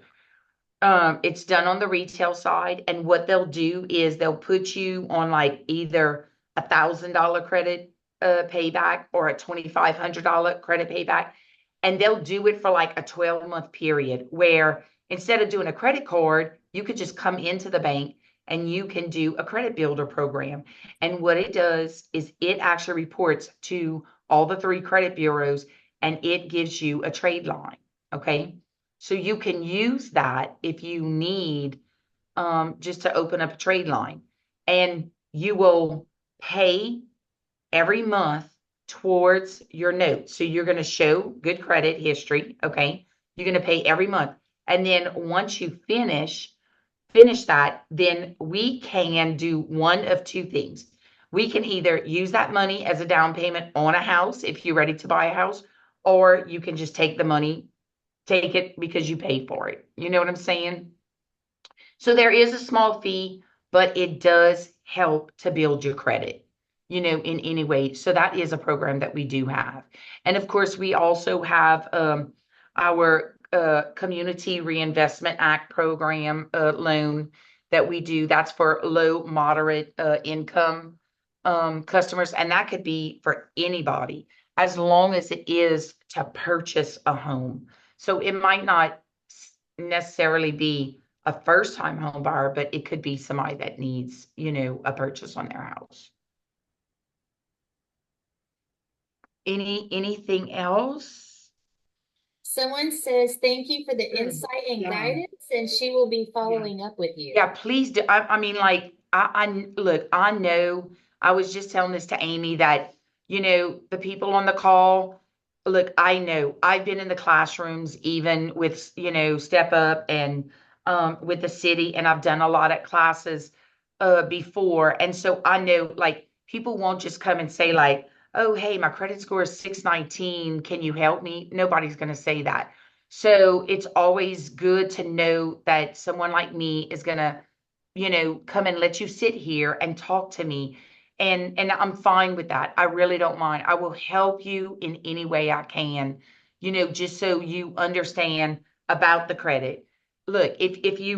it's done on the retail side, and what they'll do is they'll put you on like either $1,000 credit payback or a $2,500 credit payback, and they'll do it for like a 12-month period where instead of doing a credit card, you could just come into the bank and you can do a credit builder program. And what it does is it actually reports to all the three credit bureaus and it gives you a trade line. Okay. So you can use that if you need just to open up a trade line, and you will pay every month towards your note. So you're going to show good credit history. Okay. You're going to pay every month. And then once you finish that, then we can do one of two things. We can either use that money as a down payment on a house if you're ready to buy a house, or you can just take it because you paid for it. You know what I'm saying? So there is a small fee, but it does help to build your credit, in any way. So that is a program that we do have. And of course, we also have our Community Reinvestment Act program loan that we do. That's for low, moderate income customers. And that could be for anybody as long as it is to purchase a home. So it might not necessarily be a first time home buyer, but it could be somebody that needs, a purchase on their house. Anything else? Someone says, thank you for the Good. insight and Yeah. guidance, and she will be following up with you. Yeah, please do. I mean, like, look, I know, I was just telling this to Amy that, the people on the call, look, I know I've been in the classrooms, even with, Step Up and with the city, and I've done a lot of classes before. And so I know, like, people won't just come and say, like, oh, hey, my credit score is 619. Can you help me? Nobody's going to say that. So it's always good to know that someone like me is going to, come and let you sit here and talk to me. And I'm fine with that. I really don't mind. I will help you in any way I can, just so you understand about the credit. Look, if you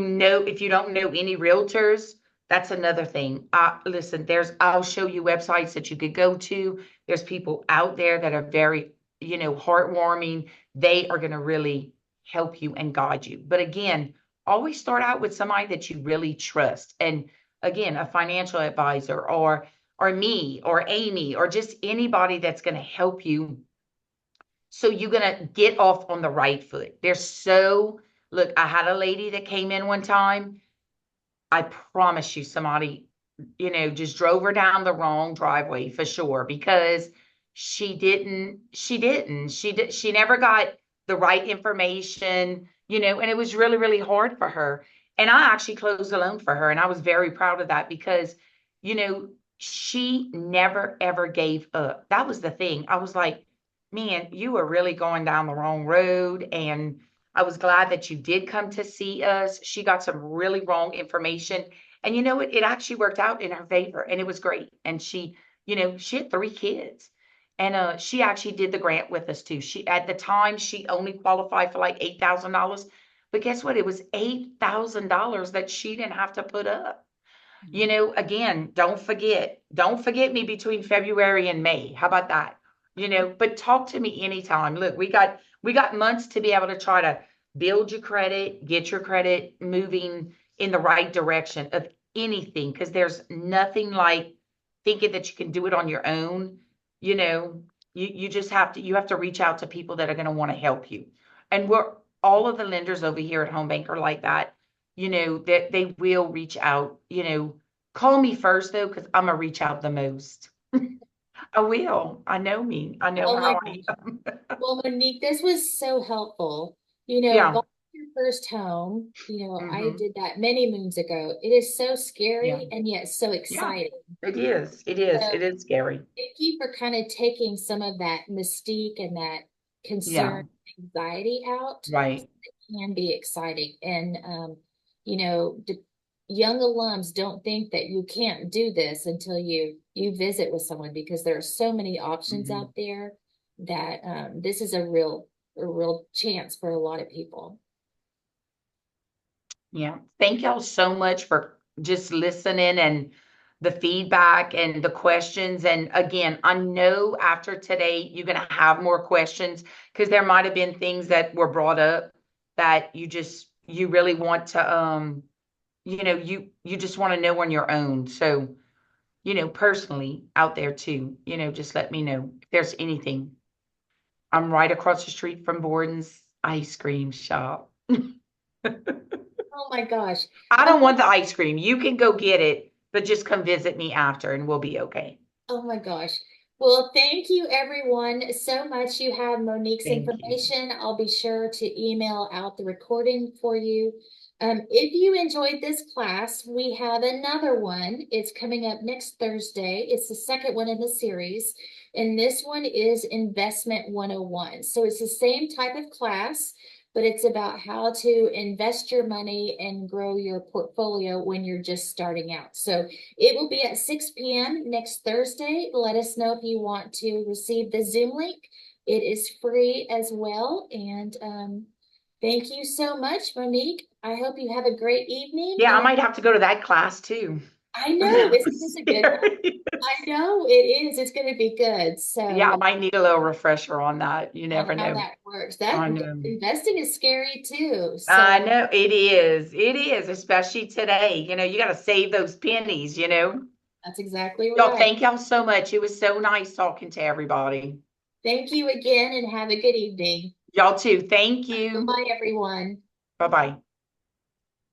don't know any realtors, That's another thing. Listen, I'll show you websites that you could go to. There's people out there that are very, heartwarming. They are going to really help you and guide you. But again, always start out with somebody that you really trust. And again, a financial advisor or me or Amy or just anybody that's going to help you. So you're going to get off on the right foot. Look, I had a lady that came in one time. I promise you somebody, just drove her down the wrong driveway for sure because she never got the right information, and it was really, really hard for her. And I actually closed a loan for her. And I was very proud of that because, you know, she never ever gave up. That was the thing. I was like, man, you were really going down the wrong road. And I was glad that you did come to see us. She got some really wrong information. And you know what? It actually worked out in her favor and it was great. And she had 3 kids. And she actually did the grant with us too. She at the time she only qualified for like $8,000. But guess what? It was $8,000 that she didn't have to put up. Again, don't forget me between February and May. How about that? But talk to me anytime. Look, we got months to be able to try to build your credit, get your credit moving in the right direction of anything, because there's nothing like thinking that you can do it on your own. You just have to reach out to people that are going to want to help you. And we're all of the lenders over here at Home Bank are like that, that they will reach out. Call me first though, because I'm gonna reach out the most. I will. I know me. I know Oh my how I gosh. am. Well, Monique, this was so helpful. Yeah. Buying your first home, I Hmm. did that many moons ago. It is so Yeah. scary and yet so Yeah. exciting. It is. It is. So It is scary. thank you for kind of taking some of that mystique and that Yeah. concern, anxiety out. Right. It can be exciting. And, you know, d- young alums don't think that you can't do this until you visit with someone because there are so many options Hmm. out there that this is a real chance for a lot of people. Yeah. Thank y'all so much for just listening and the feedback and the questions. And again, I know after today, you're going to have more questions because there might have been things that were brought up that you really want to, you just want to know on your own. So, personally out there too, just let me know if there's anything. I'm right across the street from Borden's ice cream shop. Oh my gosh. I Oh don't want the ice cream. You can go get it, but just come visit me after and we'll be okay. Oh my gosh. Well, thank you everyone so much. You have Monique's Thank you. information. I'll be sure to email out the recording for you. If you enjoyed this class, we have another one. It's coming up next Thursday. It's the second one in the series. And this one is Investment 101. So it's the same type of class, but it's about how to invest your money and grow your portfolio when you're just starting out. So it will be at 6 p.m. next Thursday. Let us know if you want to receive the Zoom link. It is free as well. And thank you so much, Monique. I hope you have a great evening. Yeah, I And might have to go to that class too. I know, I'm isn't this a good one? serious. I know it is. It's going to be good. Yeah, I So might need a little refresher on that. You on never how know. that works. That I know. investing is scary too. So I know it is. It is, especially today. You got to save those pennies. that's exactly Y'all, right. thank y'all so much. It was so nice talking to everybody. Thank you again and have a good evening. Y'all too. Thank you. Bye, everyone. Bye bye.